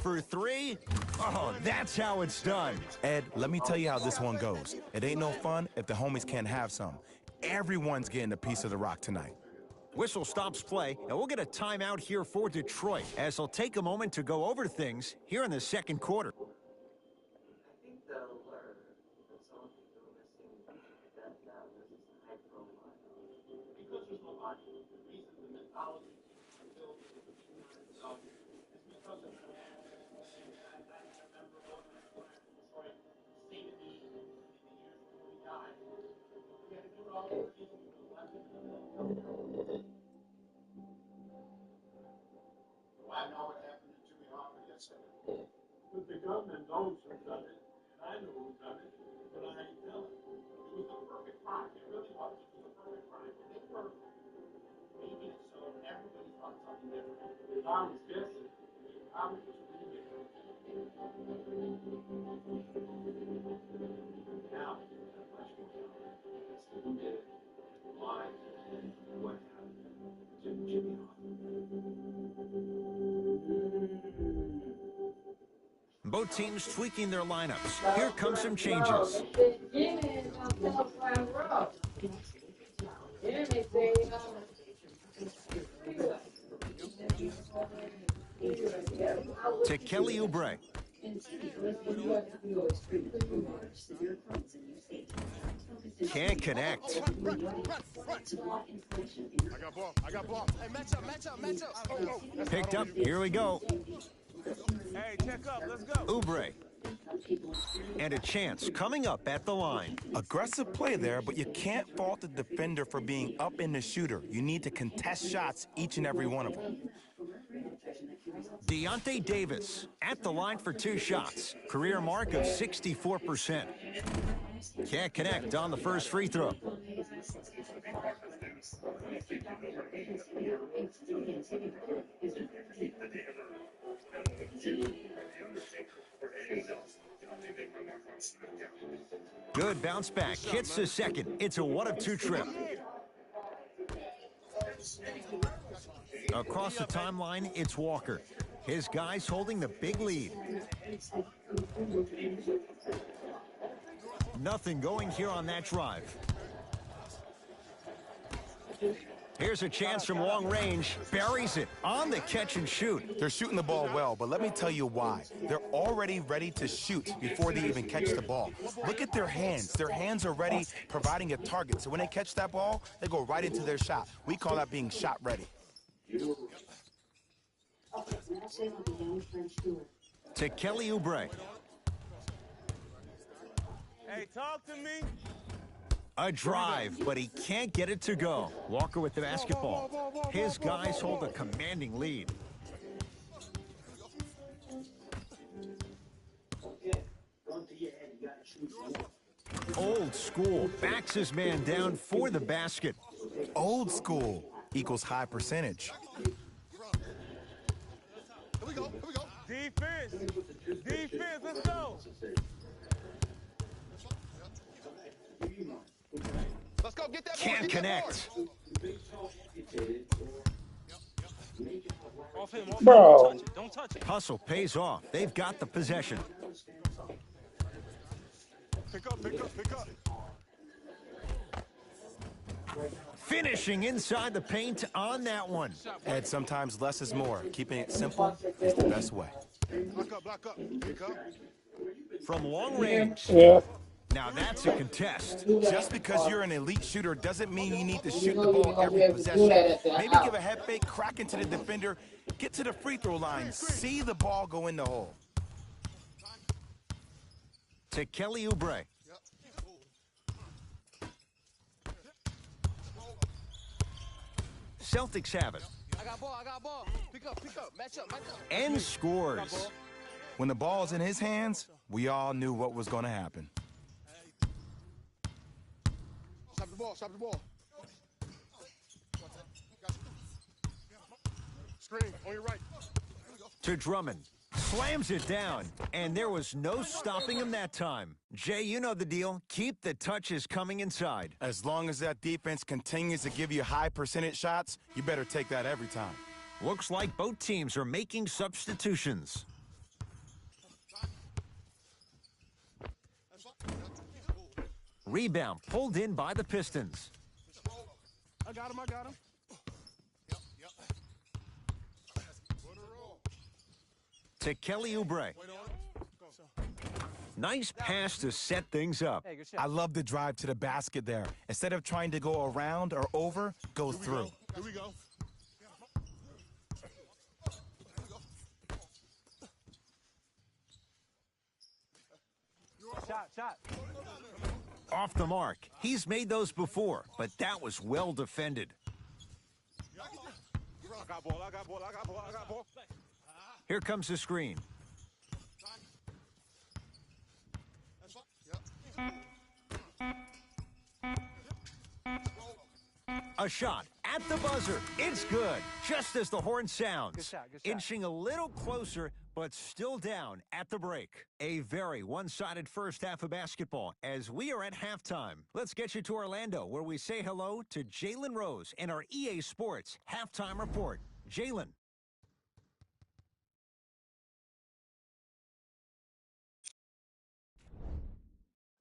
for three. Oh, that's how it's done. Ed, let me tell you how this one goes. It ain't no fun if the homies can't have some. Everyone's getting a piece of the rock tonight. Whistle stops play, and we'll get a timeout here for Detroit, as they'll take a moment to go over things here in the second quarter. But the government knows who's done it, and I know who's done it, but I ain't telling. It was the perfect crime. It really was. It was the perfect crime. And they were making it so everybody thought something different. If I was guessing, I would just leave it. Now, the question is, who did it? Why? What happened? Jimmy Both teams tweaking their lineups. Here come some changes. To Kelly Oubre. Can't connect. I got ball. Hey, match up. Picked up. Here we go. Hey, check up. Let's go. Oubre. And a chance coming up at the line. Aggressive play there, but you can't fault the defender for being up in the shooter. You need to contest shots, each and every one of them. Deontay Davis at the line for 2 shots. Career mark of 64%. Can't connect on the first free throw. Good bounce back. Hits the second. It's a 1 of 2 trip. Across the timeline, it's Walker. His guys holding the big lead. Nothing going here on that drive. Here's a chance from long range. Buries it on the catch and shoot. They're shooting the ball well, but let me tell you why. They're already ready to shoot before they even catch the ball. Look at their hands. Their hands are ready, providing a target. So when they catch that ball, they go right into their shot. We call that being shot ready. To Kelly Oubre. Hey, talk to me. A drive, but he can't get it to go. Walker with the basketball. His guys hold a commanding lead. Old school backs his man down for the basket. Old school equals high percentage. Here we go. Defense, let's go. Let's go get that ball. Can't connect. Bro. Don't touch it. Hustle pays off. They've got the possession. Pick up. Finishing inside the paint on that one. Ed, sometimes less is more. Keeping it simple is the best way. Block up. Pick up. From long range. Yeah. Now that's a contest. Just because you're an elite shooter doesn't mean you need to shoot the ball every possession. Maybe give a head fake, crack into the defender, get to the free throw line, see the ball go in the hole. To Kelly Oubre. Celtics have it. I got ball. Pick up. Match up. And scores. When the ball's in his hands, we all knew what was going to happen. Stop the ball. Screen on your right. To Drummond. Slams it down. And there was no stopping him that time. Jay, you know the deal. Keep the touches coming inside. As long as that defense continues to give you high percentage shots, you better take that every time. Looks like both teams are making substitutions. Rebound pulled in by the Pistons. I got him, I got him. To Kelly Oubre. Nice pass to set things up. I love the drive to the basket there. Instead of trying to go around or over, go through. Here we go. Shot. Off the mark. He's made those before, but that was well defended. I got ball. Here comes the screen. A shot at the buzzer. It's good, just as the horn sounds. Good shot. Inching a little closer, but still down at the break. A very one-sided first half of basketball as we are at halftime. Let's get you to Orlando, where we say hello to Jalen Rose in our EA Sports halftime report. Jalen.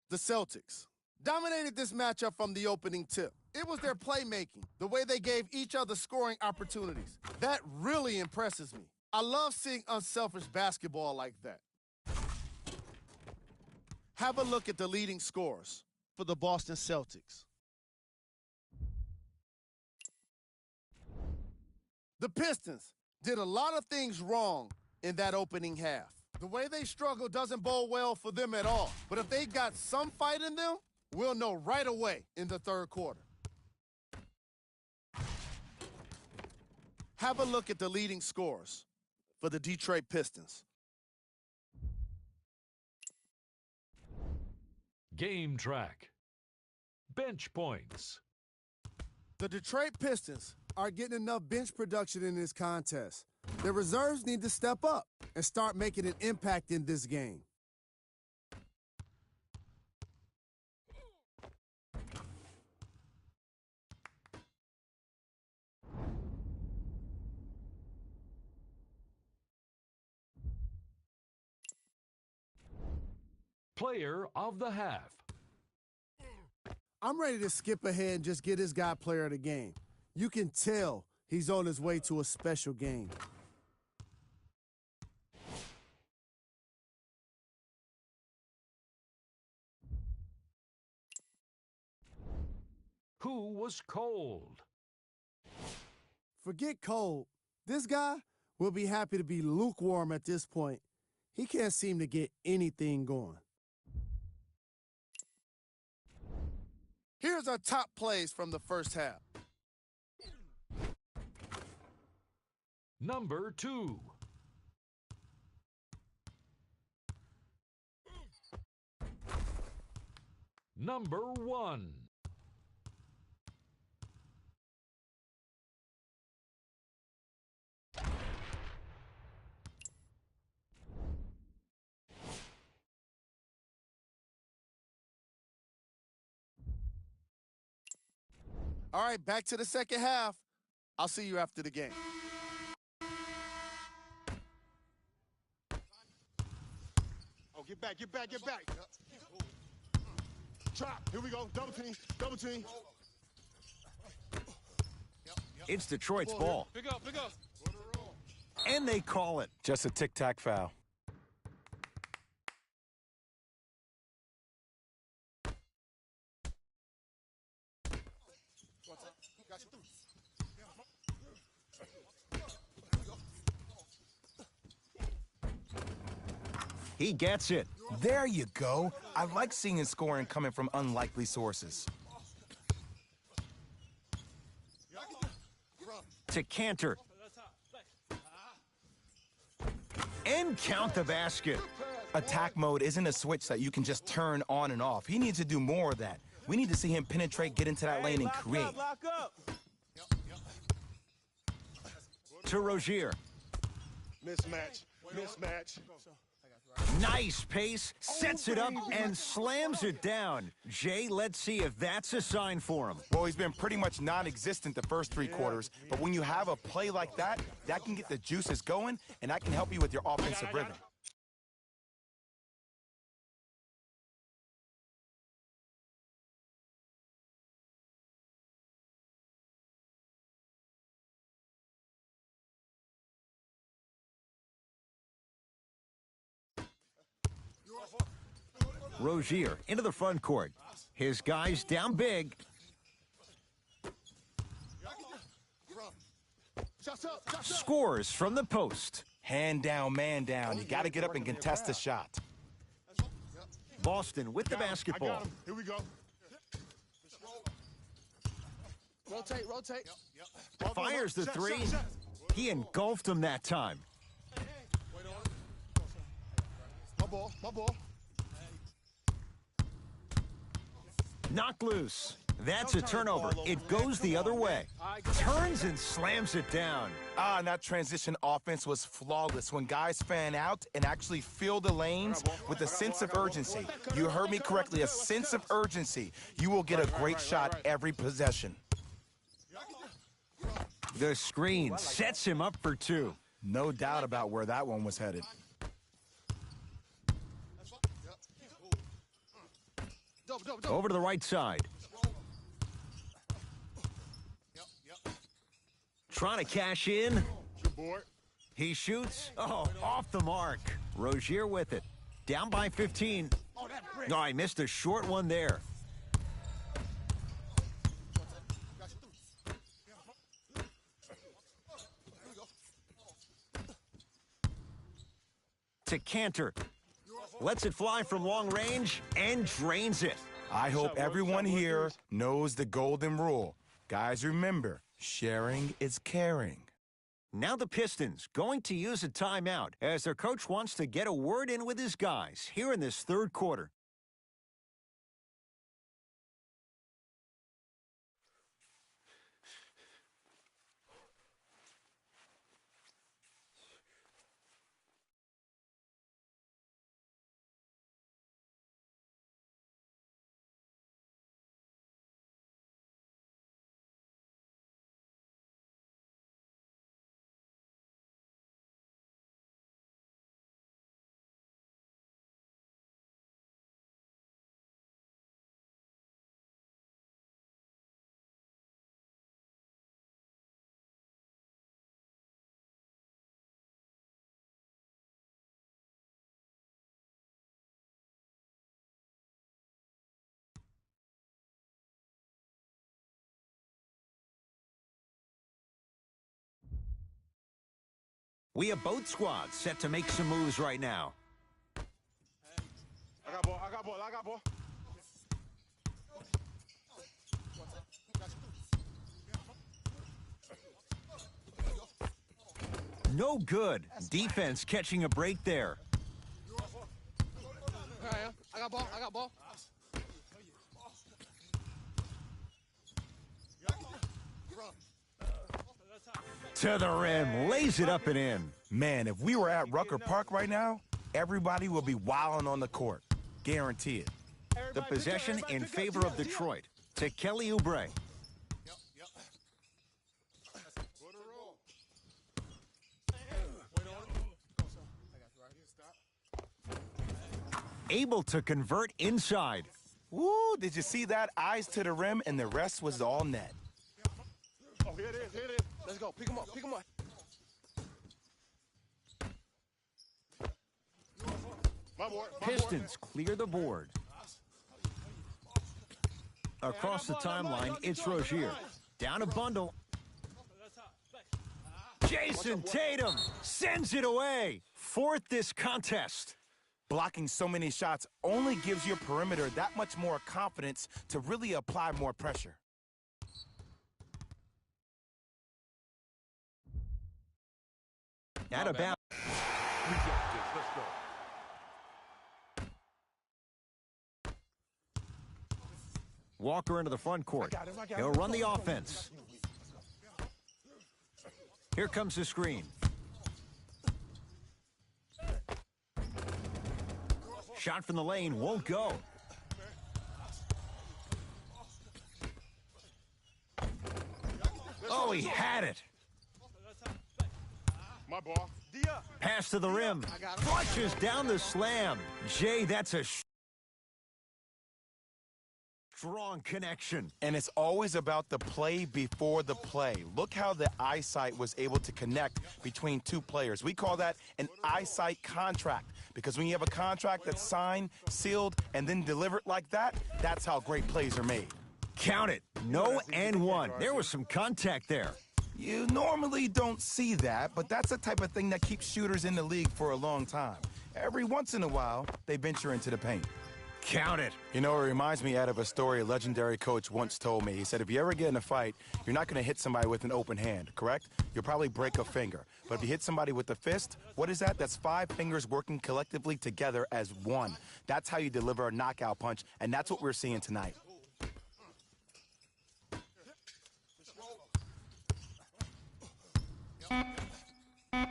The Celtics dominated this matchup from the opening tip. It was their playmaking, the way they gave each other scoring opportunities. That really impresses me. I love seeing unselfish basketball like that. Have a look at the leading scorers for the Boston Celtics. The Pistons did a lot of things wrong in that opening half. The way they struggle doesn't bode well for them at all. But if they got some fight in them, we'll know right away in the third quarter. Have a look at the leading scorers for the Detroit Pistons. Game track. Bench points. The Detroit Pistons are getting enough bench production in this contest. Their reserves need to step up and start making an impact in this game. Player of the half. I'm ready to skip ahead and just get this guy player of the game. You can tell he's on his way to a special game. Who was cold? Forget cold. This guy will be happy to be lukewarm at this point. He can't seem to get anything going. Here's our top plays from the first half. Number 2. Number 1. All right, back to the second half. I'll see you after the game. Oh, get back. Trap. Here we go. Double team. It's Detroit's ball. Pick up. And they call it. Just a tic-tac foul. He gets it. There you go. I like seeing his scoring coming from unlikely sources. To Cantor. And count the basket. Attack mode isn't a switch that you can just turn on and off. He needs to do more of that. We need to see him penetrate, get into that lane, and create. Lock up. To Rozier. Mismatch. Nice pace, sets it up, and slams it down. Jay, let's see if that's a sign for him. Well, he's been pretty much non-existent the first 3 quarters, but when you have a play like that, that can get the juices going, and that can help you with your offensive rhythm. Rozier into the front court. His guys down big. Scores from the post. Hand down, man down. You got to get up and contest the shot. Boston with the I got basketball. him. Here we go. Rotate. Fires the three. He engulfed him that time. My ball. Knocked loose. That's a turnover. It goes the other way. Turns and slams it down. And that transition offense was flawless when guys fan out and actually fill the lanes with a sense of urgency. You heard me correctly, a sense of urgency. You will get a great shot every possession. The screen sets him up for two. No doubt about where that one was headed. Over to the right side. Trying to cash in. Good board. He shoots. Oh, off the mark. Rozier with it. Down by 15. Oh, I missed a short one there. To Cantor. Lets it fly from long range and drains it. I hope everyone here knows the golden rule. Guys, remember, sharing is caring. Now the Pistons going to use a timeout as their coach wants to get a word in with his guys here in this third quarter. We have both squads set to make some moves right now. I got ball. No good. Defense catching a break there. I got ball. To the rim, lays it up and in. Man, if we were at Rucker Park right now, everybody would be wilding on the court. Guarantee it. The possession in favor of Detroit. To Kelly Oubre. Able to convert inside. Woo, did you see that? Eyes to the rim, and the rest was all net. Oh, here it is. Let's go. Pick him up. My board. Pistons clear the board. Across the timeline, it's Rozier. Down a bundle. Jason Tatum sends it away. Fourth this contest. Blocking so many shots only gives your perimeter that much more confidence to really apply more pressure. At about. We got this. Let's go. Walker into the front court. He'll run the offense. Here comes the screen. Shot from the lane won't go. Oh, he had it. My ball. Pass to the rim. Flushes down the slam. Jay, that's a Strong connection. And it's always about the play before the play. Look how the eyesight was able to connect between two players. We call that an eyesight contract, because when you have a contract that's signed, sealed, and then delivered like that, that's how great plays are made. Count it. No and one. There was some contact there. You normally don't see that, but that's the type of thing that keeps shooters in the league for a long time. Every once in a while, they venture into the paint. Count it. You know, it reminds me out of a story a legendary coach once told me. He said, if you ever get in a fight, you're not going to hit somebody with an open hand, correct? You'll probably break a finger. But if you hit somebody with a fist, what is that? That's 5 fingers working collectively together as one. That's how you deliver a knockout punch, and that's what we're seeing tonight.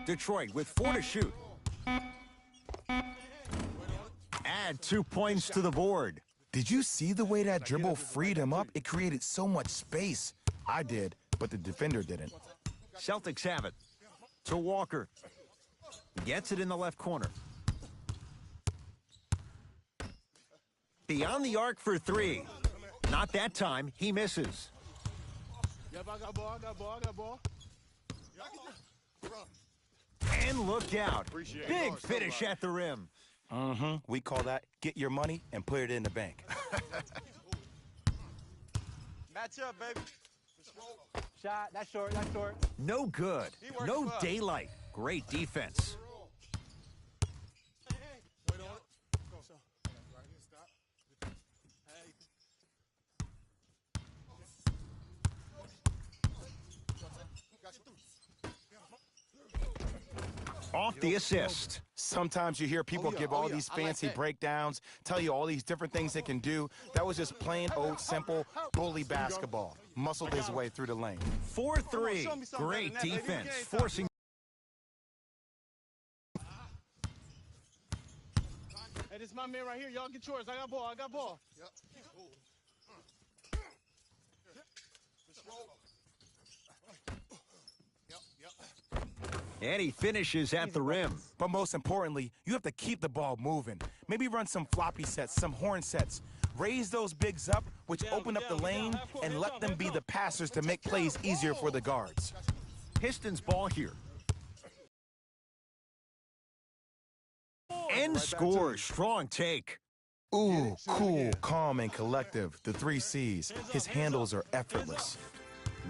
Detroit with 4 to shoot. Add 2 points to the board. Did you see the way that dribble freed him up? It created so much space. I did, but the defender didn't. Celtics have it. To Walker. Gets it in the left corner. Beyond the arc for 3. Not that time. He misses. Yep, I got ball, I got ball, I got ball. And look out. Big finish at the rim. We call that get your money and put it in the bank. Match up, baby. Shot, that's short, that's short. No good. No daylight. Great defense. Off the assist. Sometimes you hear people give all these fancy breakdowns, tell you all these different things they can do. That was just plain old simple bully basketball. Muscled his way through the lane. 4-3. Great defense. Forcing. Hey, this is my man right here. Y'all get yours. I got ball, I got ball. Yep. And he finishes at the rim. But most importantly, you have to keep the ball moving. Maybe run some floppy sets, some horn sets. Raise those bigs up, which open up the lane, and let them be the passers to make plays easier for the guards. Pistons ball here. And scores. Strong take. Ooh, cool, calm, and collective. The 3 C's. His handles are effortless.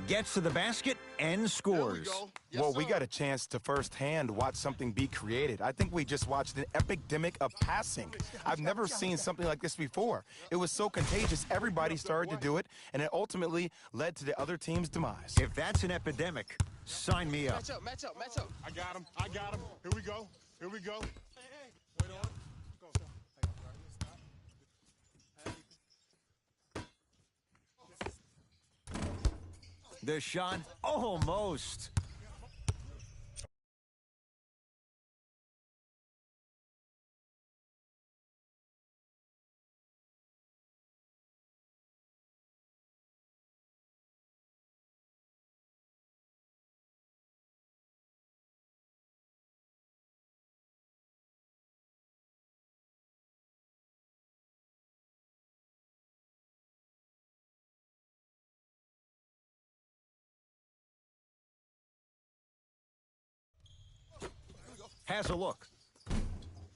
Gets to the basket and scores. Well, we got a chance to firsthand watch something be created. I think we just watched an epidemic of passing. I've never seen something like this before. It was so contagious, everybody started to do it, and it ultimately led to the other team's demise. If that's an epidemic, sign me up. Match up, match up, match up. I got him, I got him. Here we go, here we go. Wait on. Go. The shot, almost. Has a look.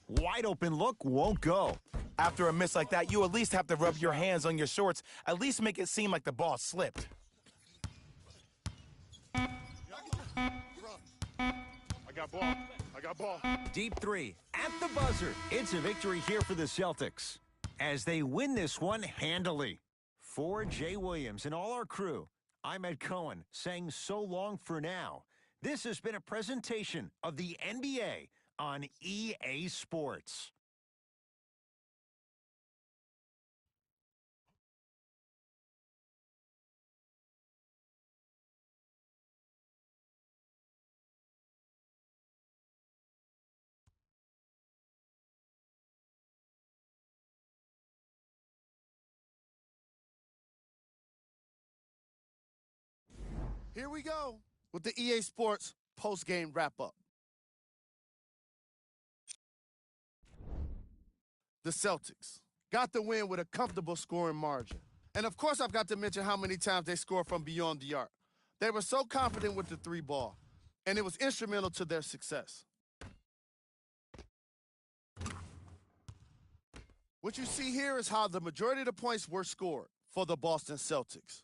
Wide open look, won't go. After a miss like that, you at least have to rub your hands on your shorts, at least make it seem like the ball slipped. I got ball, I got ball. Deep 3 at the buzzer. It's a victory here for the Celtics as they win this one handily. For Jay Williams and all our crew, I'm Ed Cohen saying so long for now. This has been a presentation of the NBA on EA Sports. Here we go with the EA Sports post-game wrap-up. The Celtics got the win with a comfortable scoring margin. And of course, I've got to mention how many times they scored from beyond the arc. They were so confident with the three ball, and it was instrumental to their success. What you see here is how the majority of the points were scored for the Boston Celtics.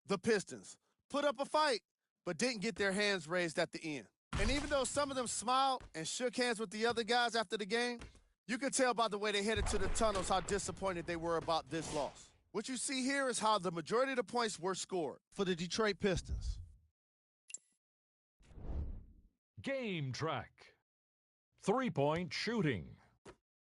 The Pistons put up a fight, but didn't get their hands raised at the end. And even though some of them smiled and shook hands with the other guys after the game, you could tell by the way they headed to the tunnels how disappointed they were about this loss. What you see here is how the majority of the points were scored for the Detroit Pistons. Game track. Three-point shooting.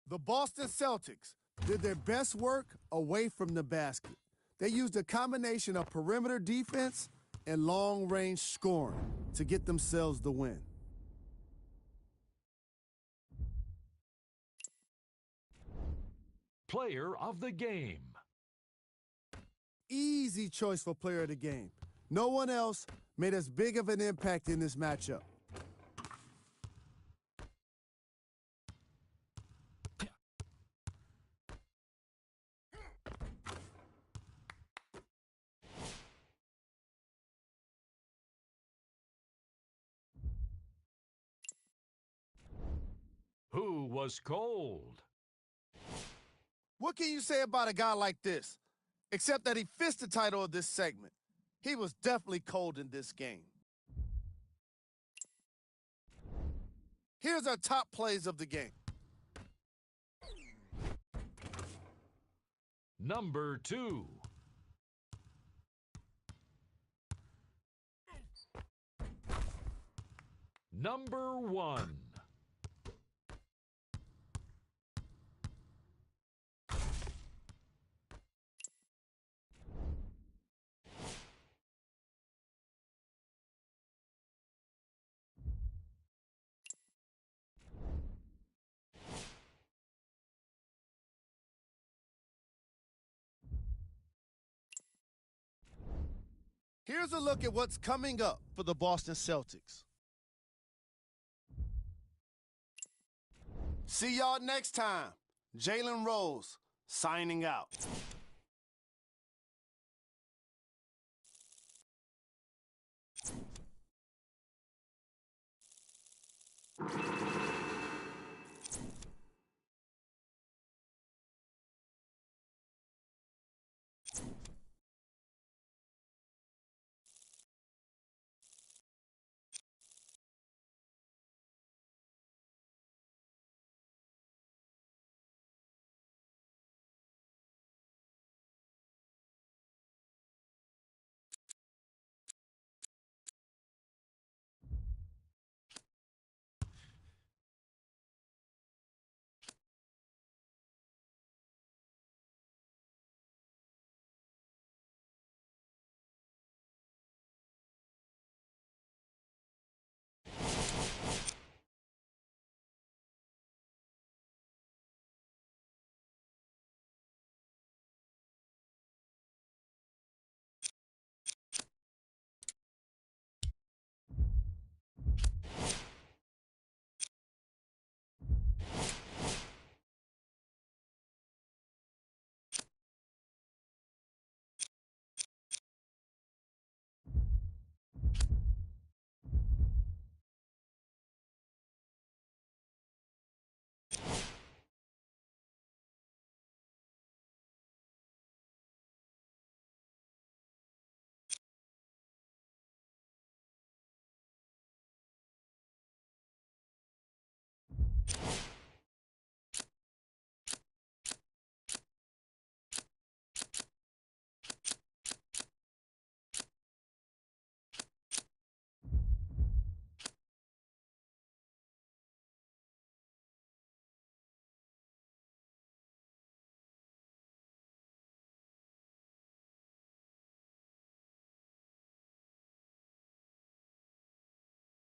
The Boston Celtics did their best work away from the basket. They used a combination of perimeter defense and long-range scoring to get themselves the win. Player of the game. Easy choice for player of the game. No one else made as big of an impact in this matchup. Who was cold? What can you say about a guy like this? Except that he fits the title of this segment. He was definitely cold in this game. Here's our top plays of the game. Number 2. Number 1. Here's a look at what's coming up for the Boston Celtics. See y'all next time. Jalen Rose signing out.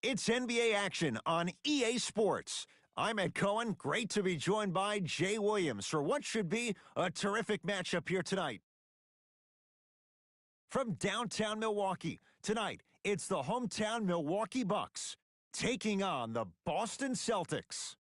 It's NBA action on EA Sports. I'm Ed Cohen. Great to be joined by Jay Williams for what should be a terrific matchup here tonight. From downtown Milwaukee, tonight it's the hometown Milwaukee Bucks taking on the Boston Celtics.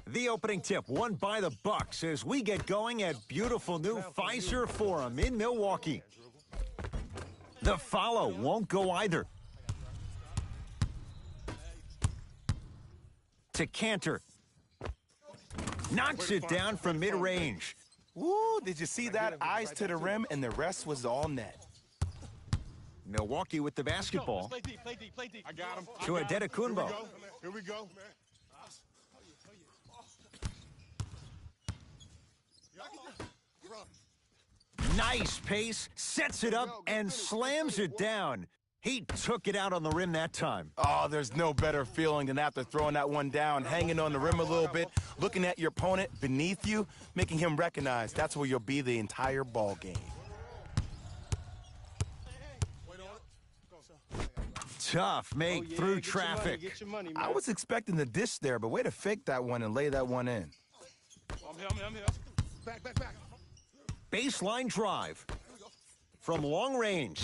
The opening tip won by the Bucks as we get going at beautiful new Fiserv Forum in Milwaukee. The follow won't go either. To Cantor. Knocks it down from mid-range. Woo, did you see that? Eyes to the rim, and the rest was all net. Milwaukee with the basketball. Play deep, play deep, play deep. I got him. To Adetokunbo. Here we go. Nice pace, sets it up, and slams it down. He took it out on the rim that time. Oh, there's no better feeling than after throwing that one down, hanging on the rim a little bit, looking at your opponent beneath you, making him recognize that's where you'll be the entire ball game. Tough make through traffic. Get your money, man. I was expecting the dish there, but way to fake that one and lay that one in. I'm here. Back. Baseline drive. From long range.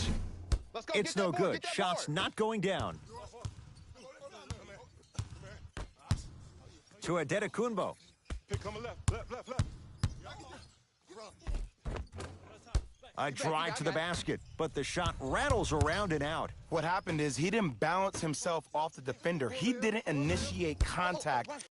Let's go. It's no good. Shots not going down. To Adetokunbo. Pick coming left. A drive to the basket, but the shot rattles around and out. What happened is he didn't balance himself off the defender. He didn't initiate contact.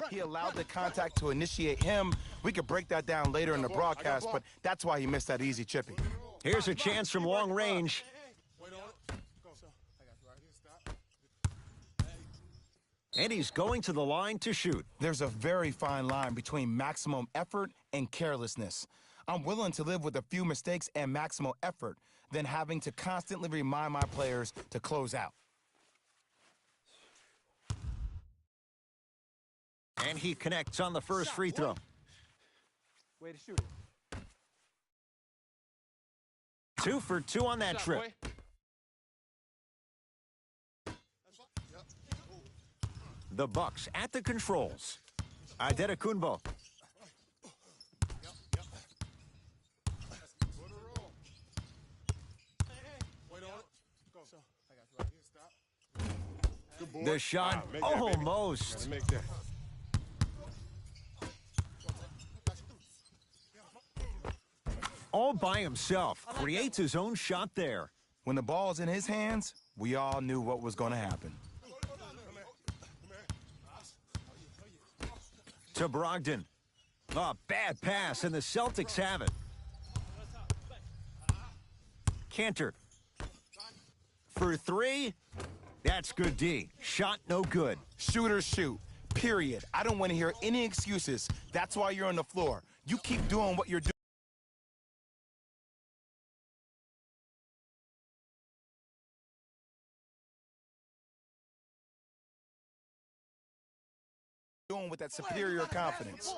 He allowed the contact to initiate him. We could break that down later in the broadcast, but that's why he missed that easy chippy. Here's a chance from long range. And he's going to the line to shoot. There's a very fine line between maximum effort and carelessness. I'm willing to live with a few mistakes and maximal effort than having to constantly remind my players to close out. And he connects on the first free throw. Way to shoot it. 2 for 2 on that trip. The Bucks at the controls. Adetokunbo. The shot almost. Make that. All by himself. Creates his own shot there. When the ball's in his hands, we all knew what was going to happen. To Brogdon. A bad pass, and the Celtics have it. Cantor. For 3. That's good D. Shot no good. Shooters shoot. Period. I don't want to hear any excuses. That's why you're on the floor. You keep doing what you're doing with that superior confidence.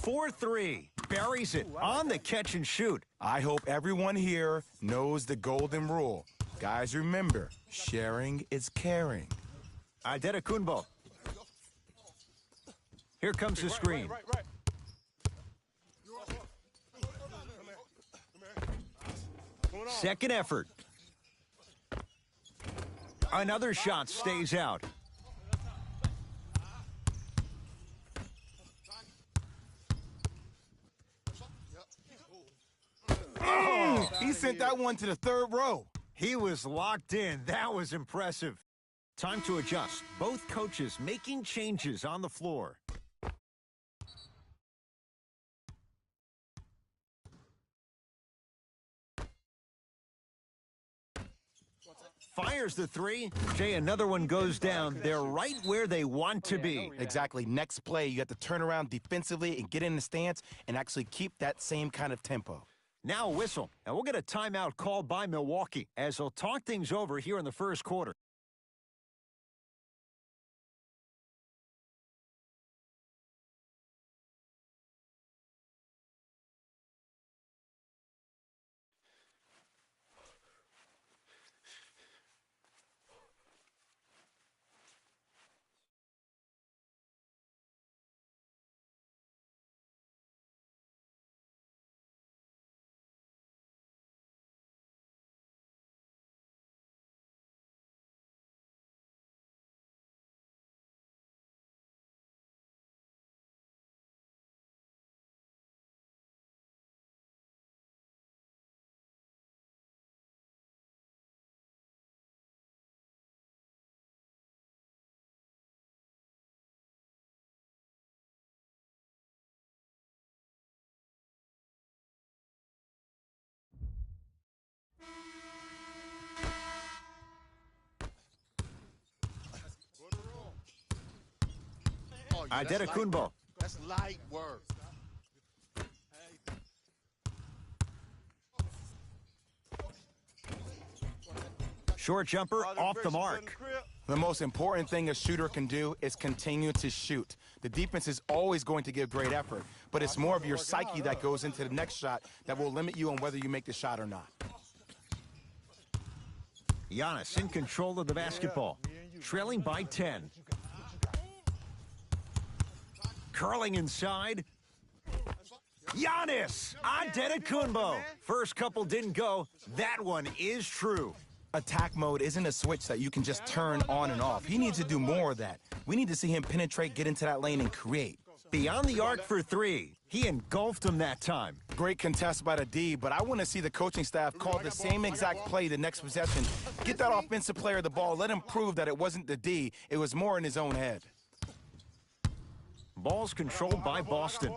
4-3. Buries it on the catch and shoot. I hope everyone here knows the golden rule. Guys, remember, sharing is caring. Adetokunbo. Here comes the screen. Right. Second effort. Another shot stays out. He sent that one to the third row. He was locked in. That was impressive. Time to adjust. Both coaches making changes on the floor. Fires the three. Jay, another one goes down. They're right where they want to be. Exactly. Next play, you have to turn around defensively and get in the stance and actually keep that same kind of tempo. Now a whistle, and we'll get a timeout called by Milwaukee as they'll talk things over here in the first quarter. Adetokunbo. That's light work. Short jumper off the mark. The most important thing a shooter can do is continue to shoot. The defense is always going to give great effort, but it's more of your psyche that goes into the next shot that will limit you on whether you make the shot or not. Giannis in control of the basketball, trailing by 10. Curling inside. Giannis Adetokunbo. First couple didn't go. That one is true. Attack mode isn't a switch that you can just turn on and off. He needs to do more of that. We need to see him penetrate, get into that lane, and create. Beyond the arc for three. He engulfed him that time. Great contest by the D, but I want to see the coaching staff call the same exact play the next possession. Get that offensive player the ball. Let him prove that it wasn't the D. It was more in his own head. Ball's controlled by Boston.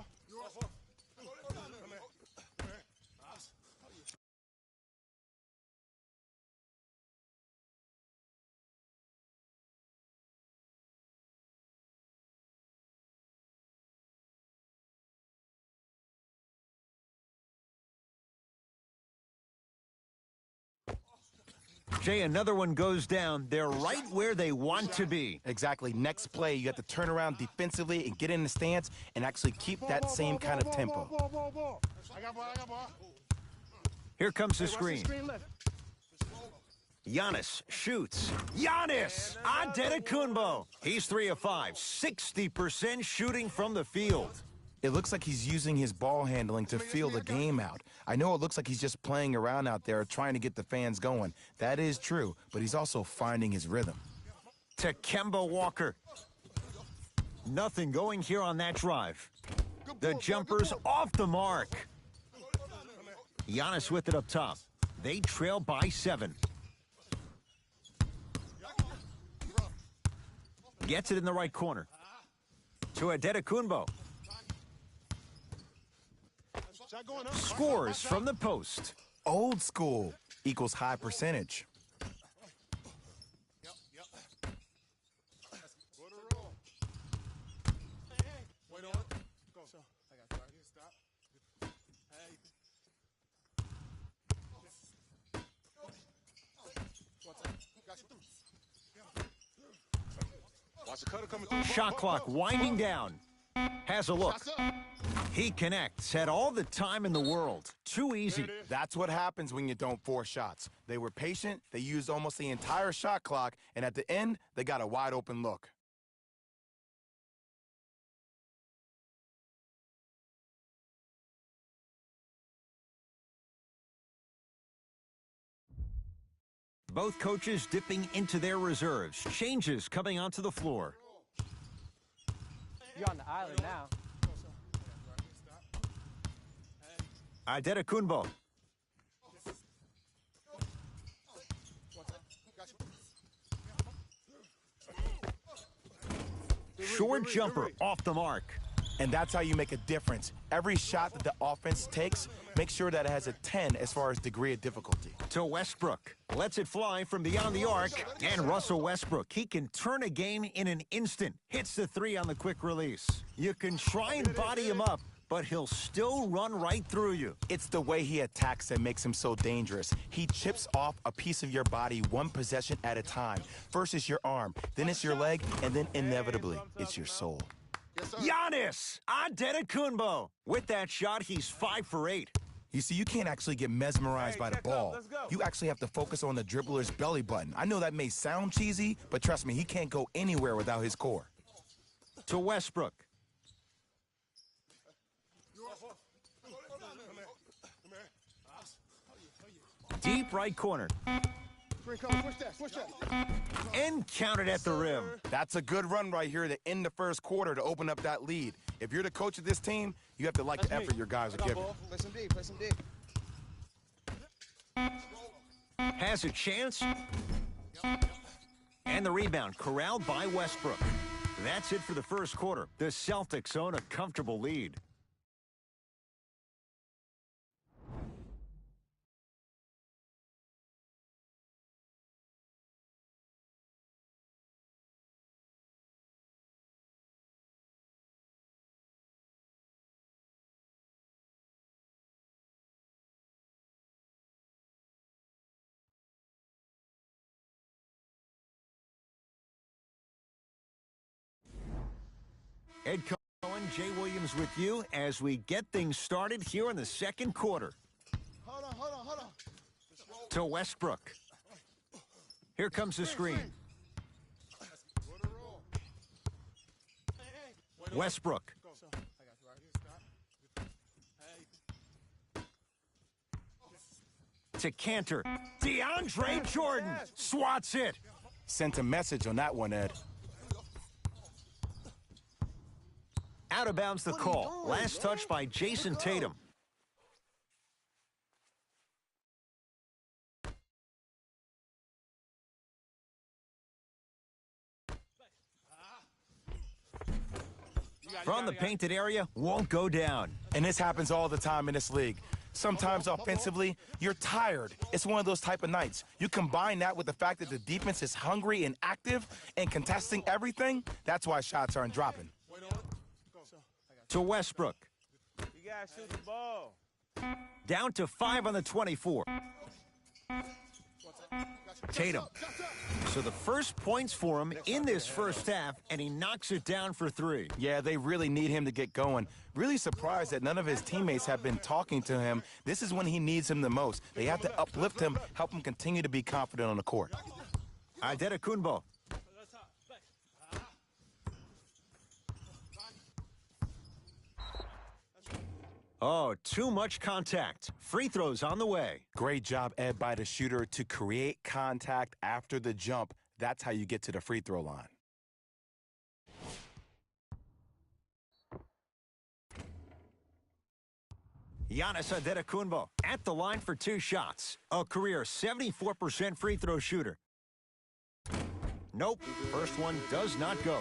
Jay, another one goes down. They're right where they want to be. Exactly. Next play, you have to turn around defensively and get in the stance and actually keep that same kind of tempo. Here comes the screen. Giannis shoots. Giannis Adetokunbo. He's 3 of 5, 60% shooting from the field. It looks like he's using his ball handling to feel the game out. I know it looks like he's just playing around out there trying to get the fans going. That is true, but he's also finding his rhythm. To Kemba Walker. Nothing going here on that drive. The jumper's off the mark. Giannis with it up top. They trail by 7. Gets it in the right corner. To Adetokunbo. Scores from the post. Old school equals high percentage. Shot clock winding down. Has a look. He connects, had all the time in the world. Too easy. That's what happens when you don't force shots. They were patient, they used almost the entire shot clock, and at the end, they got a wide open look. Both coaches dipping into their reserves. Changes coming onto the floor. You're on the island now. Adetokunbo. Short jumper off the mark. And that's how you make a difference. Every shot that the offense takes, make sure that it has a 10 as far as degree of difficulty. To Westbrook. Lets it fly from beyond the arc. And Russell Westbrook, he can turn a game in an instant. Hits the three on the quick release. You can try and body him up, but he'll still run right through you. It's the way he attacks that makes him so dangerous. He chips off a piece of your body one possession at a time. First it's your arm, then it's your leg, and then inevitably, it's your soul. Giannis Antetokounmpo. With that shot, he's 5 for 8. You see, you can't actually get mesmerized by the ball. You actually have to focus on the dribbler's belly button. I know that may sound cheesy, but trust me, he can't go anywhere without his core. To Westbrook. Deep right corner. And counted at the rim. That's a good run right here to end the first quarter to open up that lead. If you're the coach of this team, you have to like the effort your guys are giving. Play some D, play some D. Has a chance. And the rebound corralled by Westbrook. That's it for the first quarter. The Celtics own a comfortable lead. Ed Cohen, Jay Williams with you as we get things started here in the second quarter. Hold on. To Westbrook. Here comes the screen. Westbrook. To Cantor. DeAndre Jordan swats it. Sent a message on that one, Ed. Out of bounds the call. Last touch by Jason Tatum. From the painted area, won't go down. And this happens all the time in this league. Sometimes offensively, you're tired. It's one of those type of nights. You combine that with the fact that the defense is hungry and active and contesting everything, that's why shots aren't dropping. To Westbrook. You gotta shoot the ball. Down to 5 on the 24. Tatum. So the first points for him in this first half, and he knocks it down for 3. Yeah, they really need him to get going. Really surprised that none of his teammates have been talking to him. This is when he needs him the most. They have to uplift him, help him continue to be confident on the court. Adetokunbo. Oh, too much contact. Free throws on the way. Great job, Ed, by the shooter to create contact after the jump. That's how you get to the free throw line. Giannis Antetokounmpo at the line for 2 shots. A career 74% free throw shooter. Nope, first one does not go.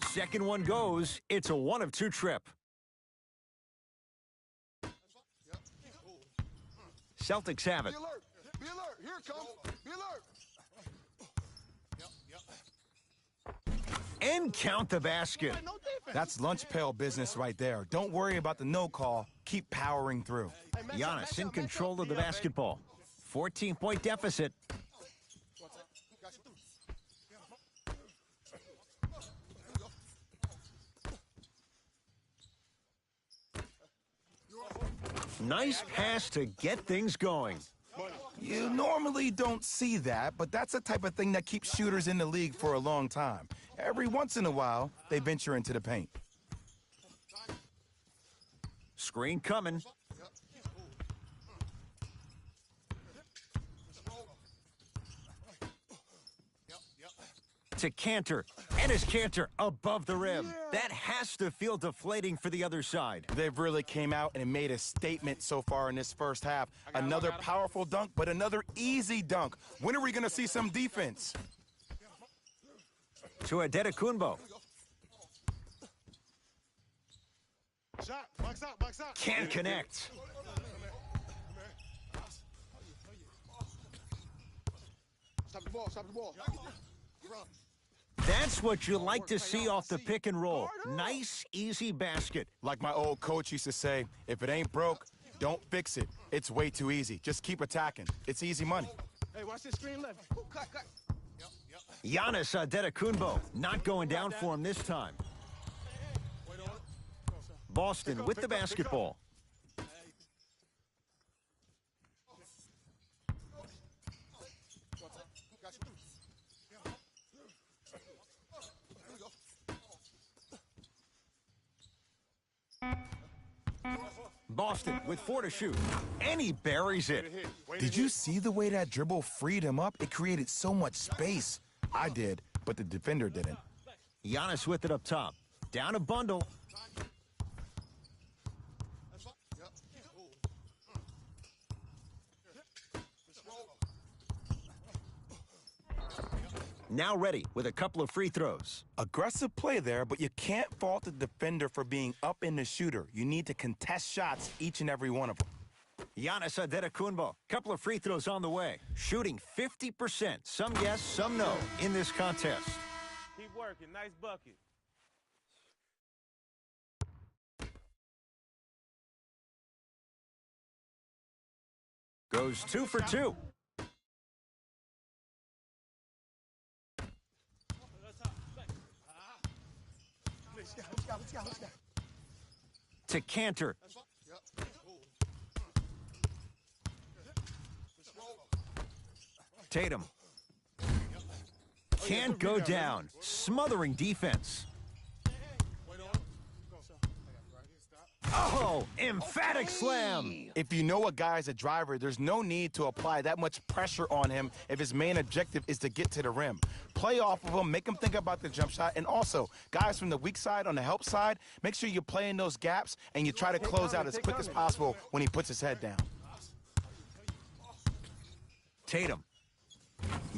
Second one goes. It's a 1 of 2 trip. Celtics have it. Be alert. Be alert. Here it comes. Be alert. And count the basket. That's lunch pail business right there. Don't worry about the no call. Keep powering through. Giannis in control of the basketball. 14-point deficit. Nice pass to get things going. You normally don't see that, but that's the type of thing that keeps shooters in the league for a long time. Every once in a while, they venture into the paint. Screen coming. To Cantor, and his Cantor above the rim. That has to feel deflating for the other side. They've really came out and made a statement so far in this first half. Another powerful dunk, but another easy dunk. When are we going to see some defense? To Adetokunbo. Shot, box out, box out. Can't connect. Stop the ball, stop the ball. That's what you like to see off the pick and roll. Nice, easy basket. Like my old coach used to say, if it ain't broke, don't fix it. It's way too easy. Just keep attacking. It's easy money. Hey, watch this screen left. Ooh, cut. Giannis Adetokunbo not going down for him this time. Boston with the basketball. Boston with 4 to shoot, and he buries it. Did you see the way that dribble freed him up? It created so much space. I did, but the defender didn't. Giannis with it up top. Down a bundle. Now ready with a couple of free throws. Aggressive play there, but you can't fault the defender for being up in the shooter. You need to contest shots, each and every one of them. Giannis Adetokunbo, couple of free throws on the way. Shooting 50%, some yes, some no, in this contest. Keep working, nice bucket. Goes 2 for 2. To Cantor. Tatum. Can't go down. Smothering defense. Oh, emphatic slam. If you know a guy's a driver, there's no need to apply that much pressure on him if his main objective is to get to the rim. Play off of him, make him think about the jump shot, and also, guys from the weak side on the help side, make sure you play in those gaps and you try to close out as quick as possible when he puts his head down. Tatum.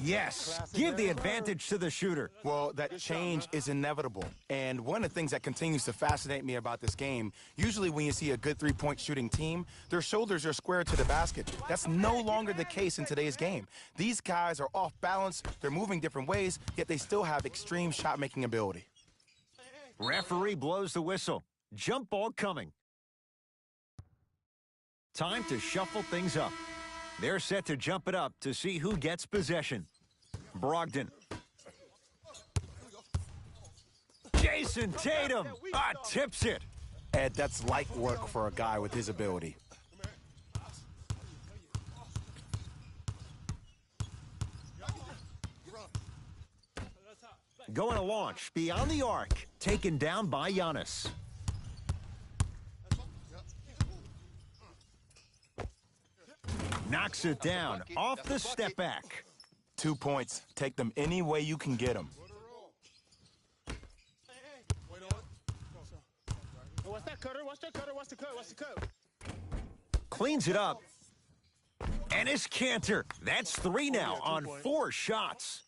Yes, give the advantage to the shooter. Well, that change is inevitable. And one of the things that continues to fascinate me about this game, usually when you see a good three-point shooting team, their shoulders are square to the basket. That's no longer the case in today's game. These guys are off balance, they're moving different ways, yet they still have extreme shot-making ability. Referee blows the whistle. Jump ball coming. Time to shuffle things up. They're set to jump it up to see who gets possession. Brogdon. Jason Tatum tips it. Ed, that's light work for a guy with his ability. Going to launch beyond the arc. Taken down by Giannis. Knocks it down off the step back. 2 points. Take them any way you can get them. What's that cutter? What's that cutter? What's the cut? What's the cut? Cleans it up. And it's Cantor. That's 3 now on 4 shots.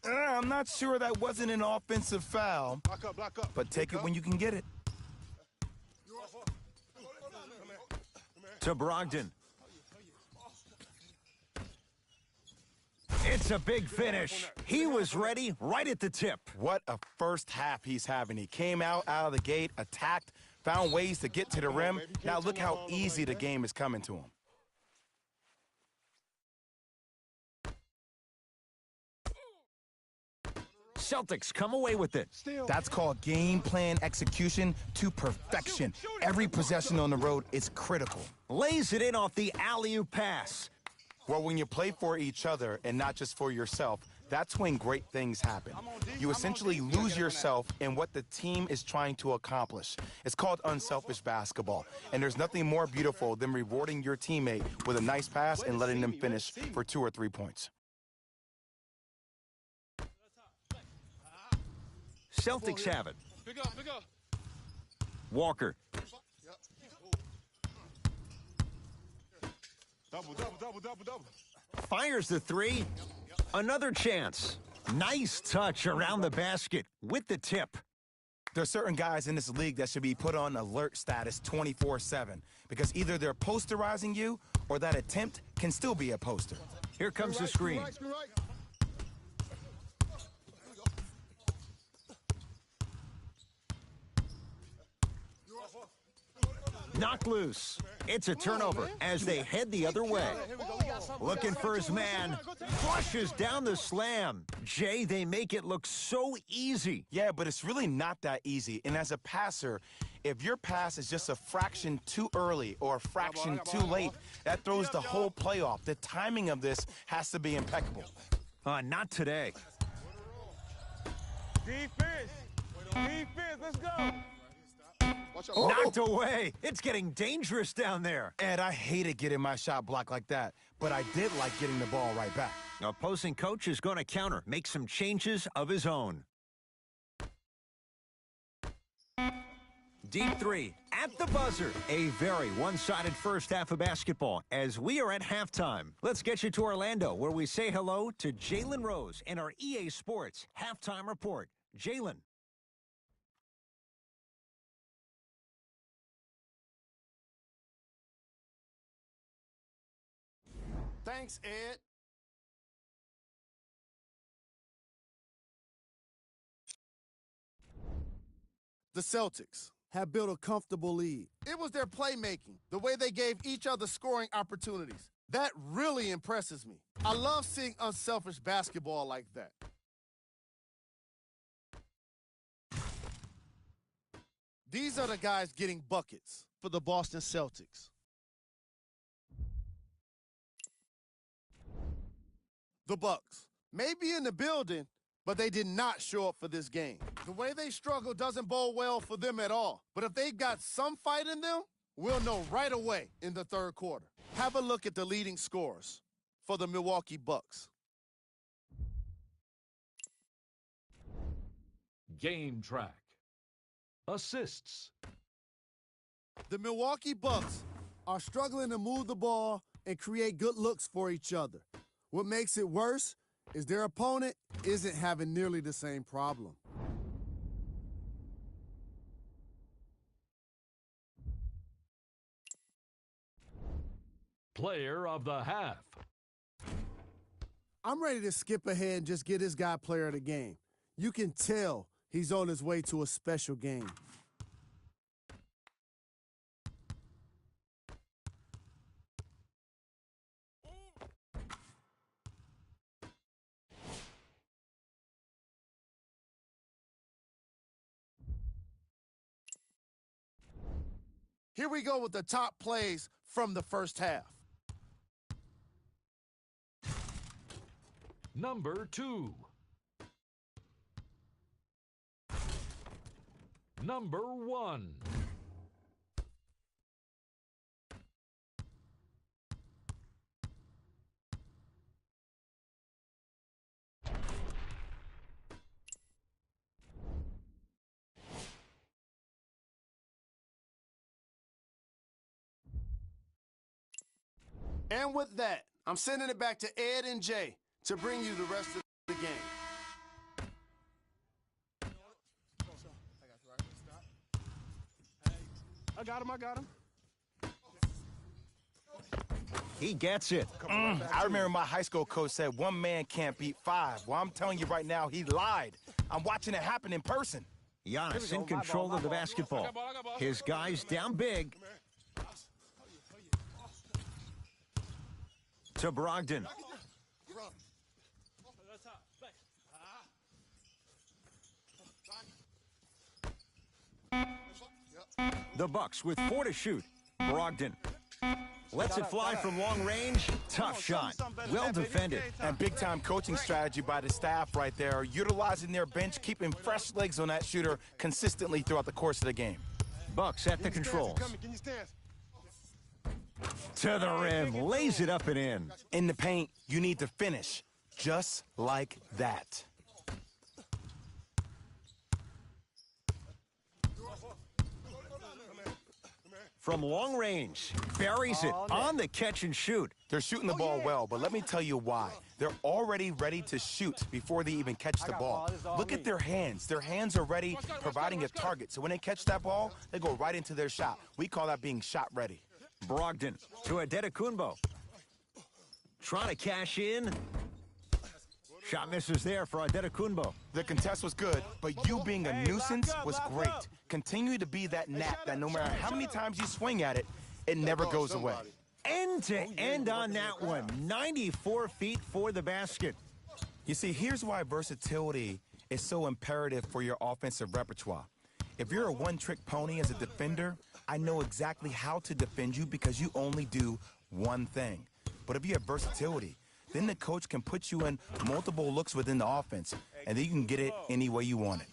I'm not sure that wasn't an offensive foul, Block up. but take it when you can get it. To Brogdon. It's a big finish. He was ready right at the tip. What a first half he's having. He came out of the gate, attacked, found ways to get to the rim. Now look how easy the game is coming to him. Celtics come away with it. That's called game plan execution to perfection. Every possession on the road is critical. Lays it in off the alley-oop pass. Well, when you play for each other and not just for yourself, that's when great things happen. You essentially lose yourself in what the team is trying to accomplish. It's called unselfish basketball, and there's nothing more beautiful than rewarding your teammate with a nice pass and letting them finish for 2 or 3 points. Celtics have it. Pick up, pick up. Walker. Double, double, double, double, double. Fires the three. Another chance. Nice touch around the basket with the tip. There are certain guys in this league that should be put on alert status 24/7 because either they're posterizing you or that attempt can still be a poster. Here comes the screen. Knocked loose. It's a turnover as they head the other way. Looking for his man. Flushes down the slam. Jay, they make it look so easy. Yeah, but it's really not that easy. And as a passer, if your pass is just a fraction too early or a fraction too late, that throws the whole play off. The timing of this has to be impeccable. Not today. Defense. Defense, let's go. Knocked away. It's getting dangerous down there. Ed, I hated getting my shot blocked like that, but I did like getting the ball right back. Opposing coach is going to counter, make some changes of his own. Deep three at the buzzer. A very one-sided first half of basketball as we are at halftime. Let's get you to Orlando, where we say hello to Jalen Rose in our EA Sports halftime report. Jalen. Thanks, Ed. The Celtics have built a comfortable lead. It was their playmaking, the way they gave each other scoring opportunities. That really impresses me. I love seeing unselfish basketball like that. These are the guys getting buckets for the Boston Celtics. The Bucks may be in the building, but they did not show up for this game. The way they struggle doesn't bode well for them at all. But if they've got some fight in them, we'll know right away in the third quarter. Have a look at the leading scorers for the Milwaukee Bucks. Game track. Assists. The Milwaukee Bucks are struggling to move the ball and create good looks for each other. What makes it worse is their opponent isn't having nearly the same problem. Player of the half. I'm ready to skip ahead and just get this guy player of the game. You can tell he's on his way to a special game. Here we go with the top plays from the first half. Number 2. Number 1. And with that, I'm sending it back to Ed and Jay to bring you the rest of the game. I got him, I got him. He gets it. I remember my high school coach said 1 man can't beat 5. Well, I'm telling you right now, he lied. I'm watching it happen in person. Giannis in control of the basketball. His guys down big. To Brogdon. The Bucks with 4 to shoot. Brogdon. Lets it fly from long range. Tough shot. Well defended. And big-time coaching strategy by the staff right there, utilizing their bench, keeping fresh legs on that shooter consistently throughout the course of the game. Bucks at the controls. To the rim. Lays it up and in. In the paint, you need to finish just like that. From long range. Buries it on the catch and shoot. They're shooting the ball well, but let me tell you why. They're already ready to shoot before they even catch the ball. Look at their hands. Their hands are ready, providing a target. So when they catch that ball, they go right into their shot. We call that being shot ready. Brogdon to Adetokunbo. Trying to cash in. Shot misses there for Adetokunbo. The contest was good, but you being a nuisance was great. Continue to be that gnat that no matter how many times you swing at it, it never goes away. End to end on that one. 94 feet for the basket. You see, here's why versatility is so imperative for your offensive repertoire. If you're a one-trick pony as a defender, I know exactly how to defend you because you only do one thing. But if you have versatility, then the coach can put you in multiple looks within the offense, and then you can get it any way you want it.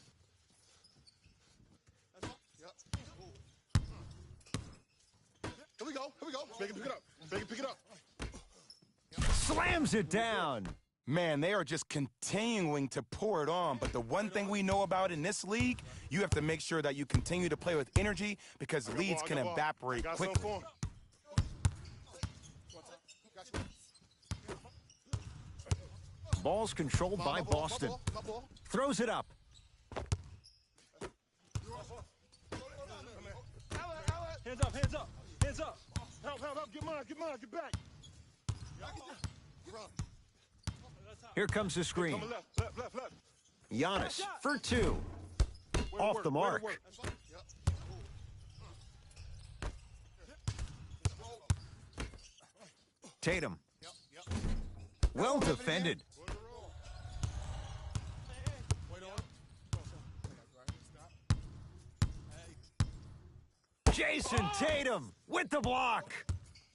Here we go. Make it pick it up. Make it pick it up. Slams it down. Man, they are just continuing to pour it on. But the one thing we know about in this league, you have to make sure that you continue to play with energy because leads can evaporate quickly. Ball's controlled by Boston. Throws it up. Hands up, hands up, hands up. Help. Get mine, get back. Here comes the screen. Coming left. Giannis for two. Off the mark. Tatum. Well defended. Jason Tatum with the block.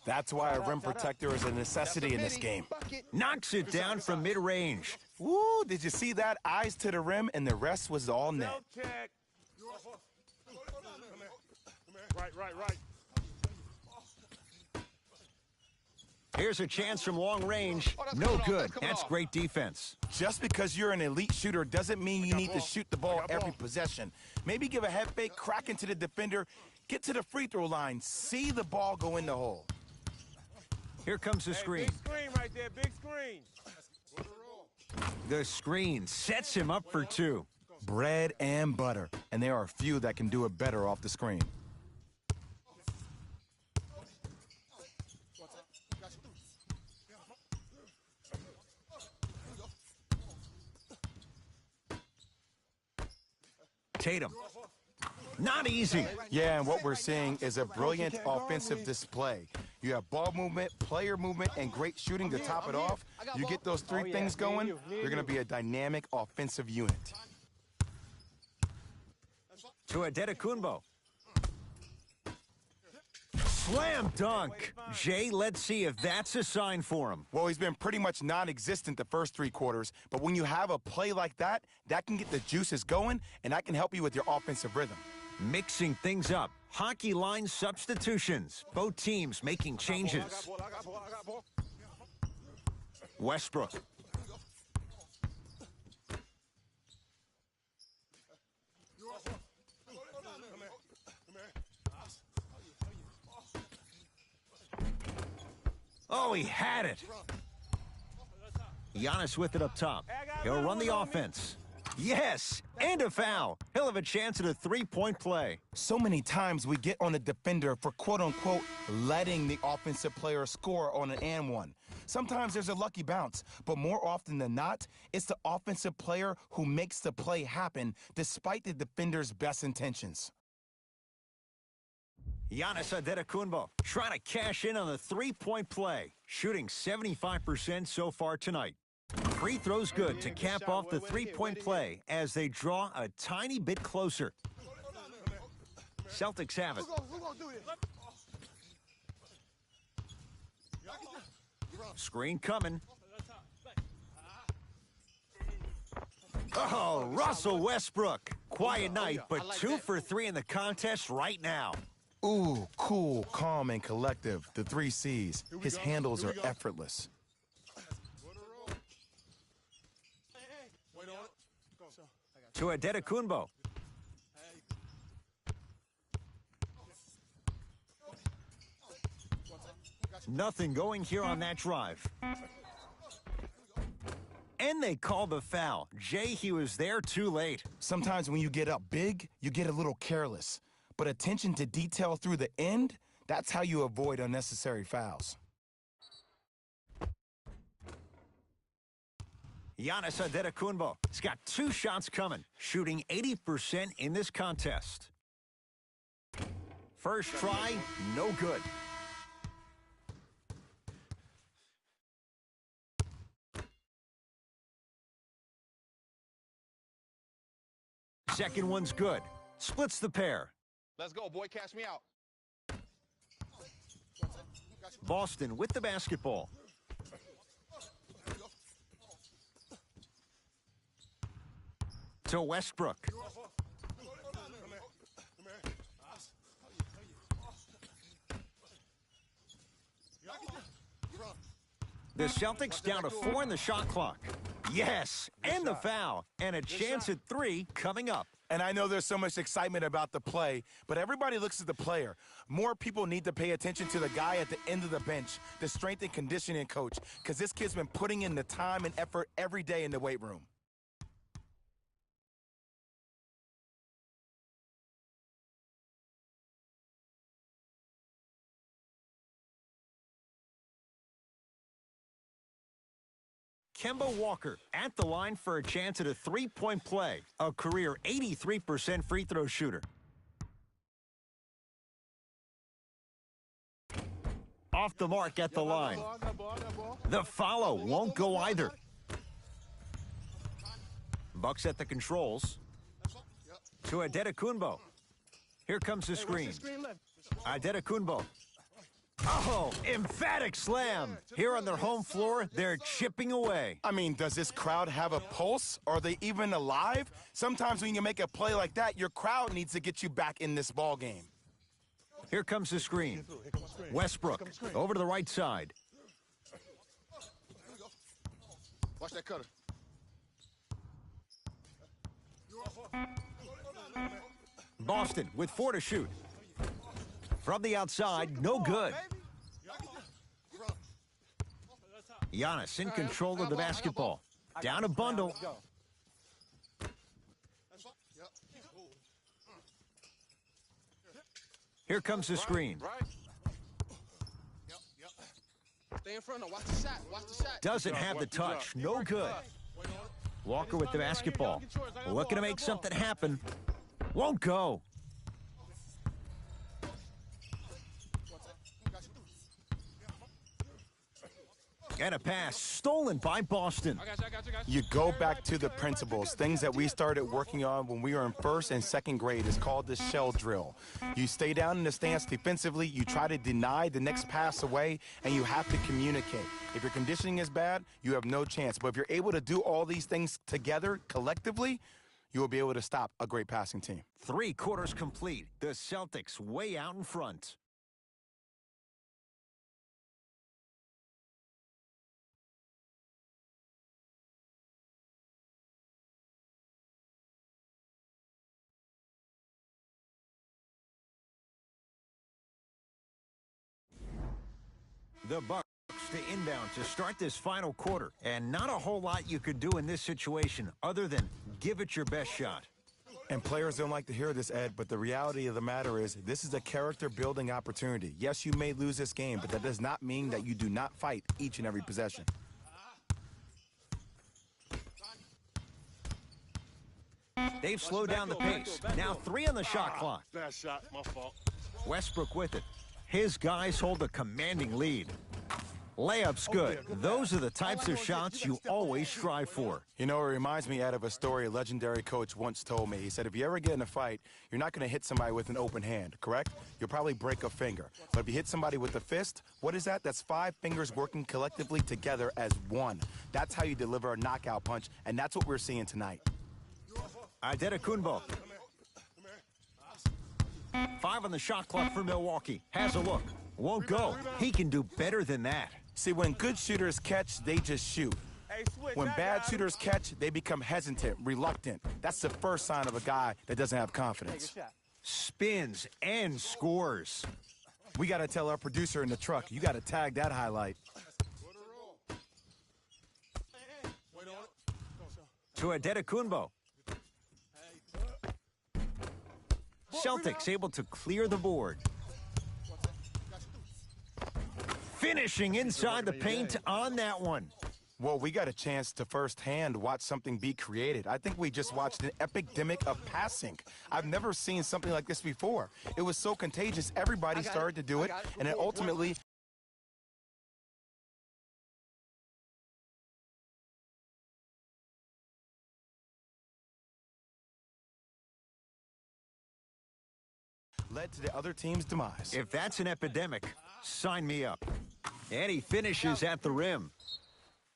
That's why a rim protector is a necessity in this game. Knocks it down from mid-range. Woo, did you see that? Eyes to the rim, and the rest was all net. Check. Right. Here's a chance from long range. No good. That's great defense. Just because you're an elite shooter doesn't mean you need to shoot the ball every possession. Maybe give a head fake, crack into the defender, get to the free throw line, see the ball go in the hole. Here comes the screen. Big screen right there, big screen. The screen sets him up for two. Bread and butter, and there are few that can do it better off the screen. Tatum. Not easy. Yeah, and what we're seeing is a brilliant offensive display. You have ball movement, player movement, and great shooting to top it off. You get those three things going, you're going to be a dynamic offensive unit. To Adetokunbo. Slam dunk. Jay, let's see if that's a sign for him. Well, he's been pretty much non-existent the first three quarters, but when you have a play like that, that can get the juices going, and that can help you with your offensive rhythm. Mixing things up. Hockey line substitutions. Both teams making changes. I got ball. Westbrook. Oh, he had it. Giannis with it up top. He'll run the offense. Yes, and a foul. He'll have a chance at a three-point play. So many times we get on the defender for quote-unquote letting the offensive player score on an and one. Sometimes there's a lucky bounce, but more often than not, it's the offensive player who makes the play happen despite the defender's best intentions. Giannis Adetokunbo trying to cash in on the three-point play, shooting 75% so far tonight. Free throws good to cap off the three-point play as they draw a tiny bit closer. Celtics have it. Screen coming. Oh, Russell Westbrook. Quiet night, but 2 for 3 in the contest right now. Ooh, cool, calm, and collective. The 3 C's. His handles are effortless. To Adetokunbo. Nothing going here on that drive. And they call the foul. Jay, he was there too late. Sometimes when you get up big, you get a little careless. But attention to detail through the end, that's how you avoid unnecessary fouls. Giannis Adetokunbo. He's got 2 shots coming, shooting 80% in this contest. First try, no good. Second one's good. Splits the pair. Let's go, boy. Cash me out. Boston with the basketball. To Westbrook. The Celtics down to 4 in the shot clock. Yes, and the foul, and a chance at 3 coming up. And I know there's so much excitement about the play, but everybody looks at the player. More people need to pay attention to the guy at the end of the bench, the strength and conditioning coach, because this kid's been putting in the time and effort every day in the weight room. Kemba Walker at the line for a chance at a 3-point play. A career 83% free throw shooter. Off the mark at the line. The follow won't go either. Bucks at the controls. To Adetokunbo. Here comes the screen. Adetokunbo. Oh, emphatic slam. Here on their home floor, they're chipping away. I mean, does this crowd have a pulse? Are they even alive? Sometimes when you make a play like that, your crowd needs to get you back in this ball game. Here comes the screen. Westbrook over to the right side. Watch that cutter. Boston with 4 to shoot. From the outside, no good. Giannis in control of the basketball. Down a bundle. Here comes the screen. Stay in front of. Watch the shot. Watch the shot. Doesn't have the touch. No good. Walker with the basketball. Looking to make something happen. Won't go. And a pass stolen by Boston. You go back to the principles, things that we started working on when we were in 1st and 2nd grade. It's called the shell drill. You stay down in the stance defensively, you try to deny the next pass away, and you have to communicate. If your conditioning is bad, you have no chance. But if you're able to do all these things together, collectively, you will be able to stop a great passing team. 3 quarters complete. The Celtics way out in front. The Bucks to inbound to start this final quarter. And not a whole lot you could do in this situation other than give it your best shot. And players don't like to hear this, Ed, but the reality of the matter is this is a character-building opportunity. Yes, you may lose this game, but that does not mean that you do not fight each and every possession. They've slowed down the pace. Now 3 on the shot clock. Bad shot, my fault. Westbrook with it. His guys hold a commanding lead. Layup's good. Those are the types of shots you always strive for. You know, it reminds me out of a story a legendary coach once told me. He said, if you ever get in a fight, you're not going to hit somebody with an open hand, correct? You'll probably break a finger. But if you hit somebody with a fist, what is that? That's 5 fingers working collectively together as one. That's how you deliver a knockout punch, and that's what we're seeing tonight. Antetokounmpo. 5 on the shot clock for Milwaukee. Has a look. Won't go. He can do better than that. See, when good shooters catch, they just shoot. When bad shooters catch, they become hesitant, reluctant. That's the first sign of a guy that doesn't have confidence. Spins and scores. We got to tell our producer in the truck, you got to tag that highlight. To Antetokounmpo. Celtics able to clear the board. Finishing inside the paint on that one. Well, we got a chance to firsthand watch something be created. I think we just watched an epidemic of passing. I've never seen something like this before. It was so contagious, everybody started to do it, and it ultimately... led to the other team's demise. If that's an epidemic, sign me up. And he finishes at the rim.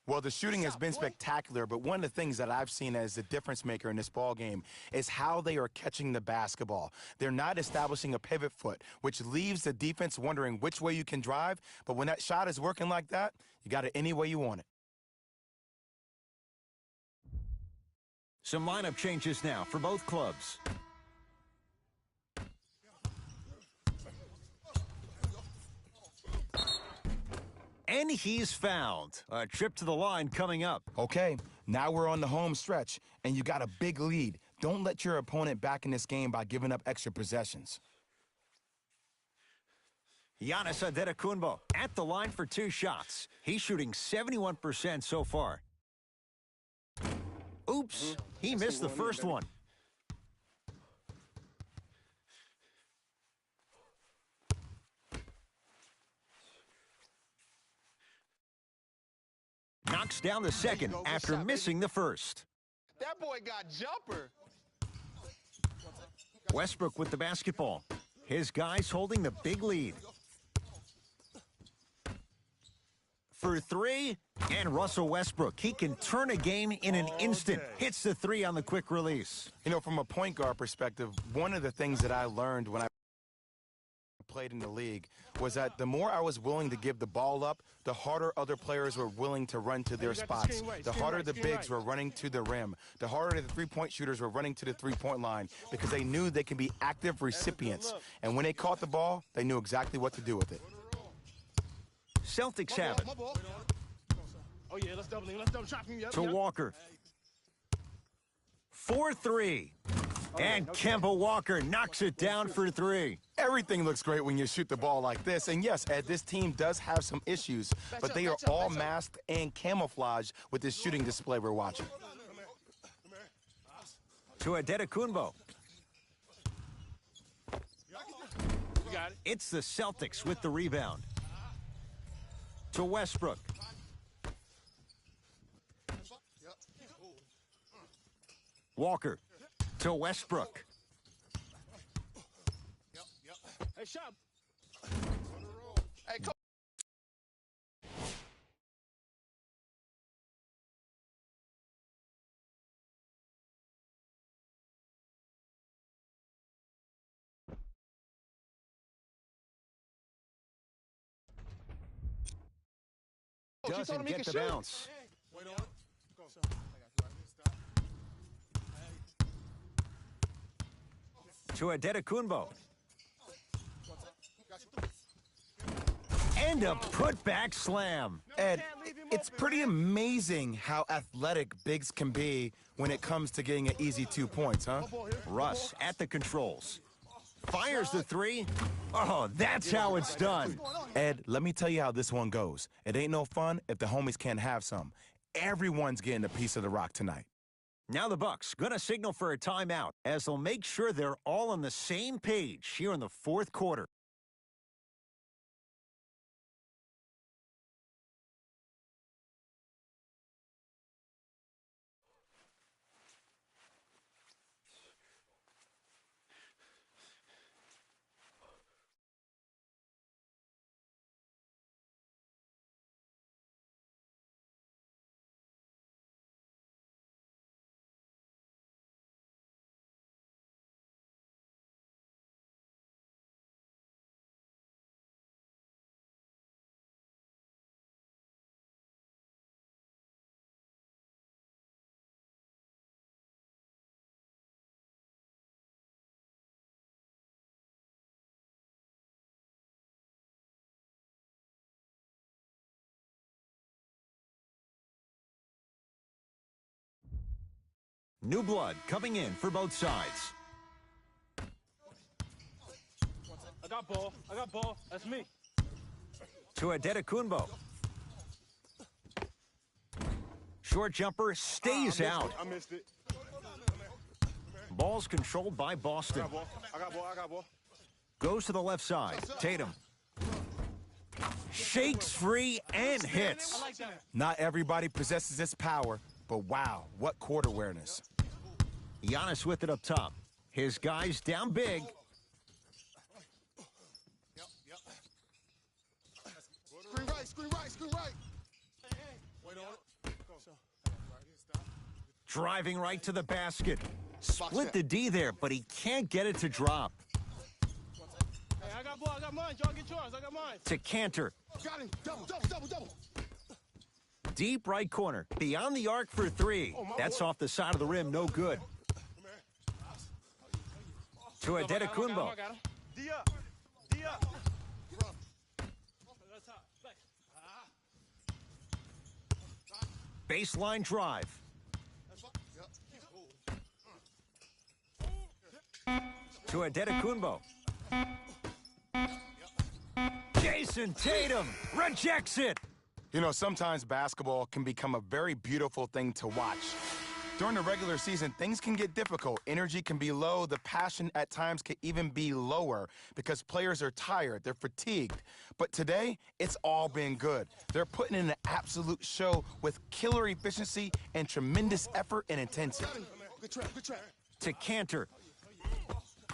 Well, the shooting has been spectacular, but one of the things that I've seen as the difference maker in this ball game is how they are catching the basketball. They're not establishing a pivot foot, which leaves the defense wondering which way you can drive, but when that shot is working like that, you got it any way you want it. Some lineup changes now for both clubs. And he's fouled. A trip to the line coming up. Okay, now we're on the home stretch, and you got a big lead. Don't let your opponent back in this game by giving up extra possessions. Giannis Antetokounmpo at the line for 2 shots. He's shooting 71% so far. Oops, he missed the first one. Knocks down the second after missing the first. That boy got jumper. Westbrook with the basketball. His guys holding the big lead. For 3, and Russell Westbrook. He can turn a game in an instant. Hits the 3 on the quick release. You know, from a point guard perspective, one of the things that I learned when I played in the league was that the more I was willing to give the ball up, the harder other players were willing to run to their spots. The harder the bigs were running to the rim. The harder the three-point shooters were running to the three-point line because they knew they can be active recipients. And when they caught the ball, they knew exactly what to do with it. Celtics have it. Oh, yeah, let's double him. Let's double chop him. To Walker. 4-3. And Kemba Walker knocks it down for 3. Everything looks great when you shoot the ball like this. And yes, Ed, this team does have some issues, but they are all masked and camouflaged with this shooting display we're watching. To Antetokounmpo. You got it. It's the Celtics with the rebound. To Westbrook. Walker. To Westbrook. Hey, shot. Hey, come Doesn't get the bounce. Wait on it. To Antetokounmpo. And a putback slam. Ed, it's pretty amazing how athletic bigs can be when it comes to getting an easy 2 points, huh? Russ at the controls. Fires the 3. Oh, that's how it's done. Ed, let me tell you how this one goes. It ain't no fun if the homies can't have some. Everyone's getting a piece of the rock tonight. Now the Bucks gonna signal for a timeout as they'll make sure they're all on the same page here in the 4th quarter. New blood coming in for both sides. I got ball. I got ball. That's me. To Adetokunbo. Short jumper stays out. I missed it. Ball's controlled by Boston. I got ball. Goes to the left side. Tatum. Shakes free and hits. Not everybody possesses this power, but wow, what court awareness. Giannis with it up top. His guys down big. Screen right. Wait on it. Driving right to the basket. Split the D there, but he can't get it to drop. Hey, I got ball. I got mine. Y'all get yours. I got mine. To Cantor. Got him. Double. Deep right corner. Beyond the arc for three. That's off the side of the rim. No good. To Adetokunbo. I got him. D up. Baseline drive. To Adetokunbo. Jason Tatum rejects it. You know, sometimes basketball can become a very beautiful thing to watch. During the regular season, things can get difficult. Energy can be low. The passion at times can even be lower because players are tired. They're fatigued. But today, it's all been good. They're putting in an absolute show with killer efficiency and tremendous effort and intensity. Good trap. To Cantor.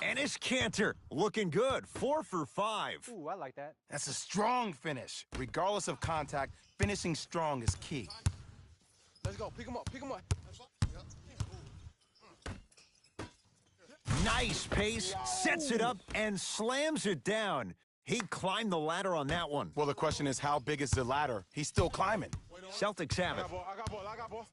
And it's Cantor looking good. 4 for 5. Ooh, I like that. That's a strong finish. Regardless of contact, finishing strong is key. Let's go. Pick him up. Nice pace, sets it up, and slams it down. He climbed the ladder on that one. Well, the question is, how big is the ladder? He's still climbing. Celtics have it. I got ball.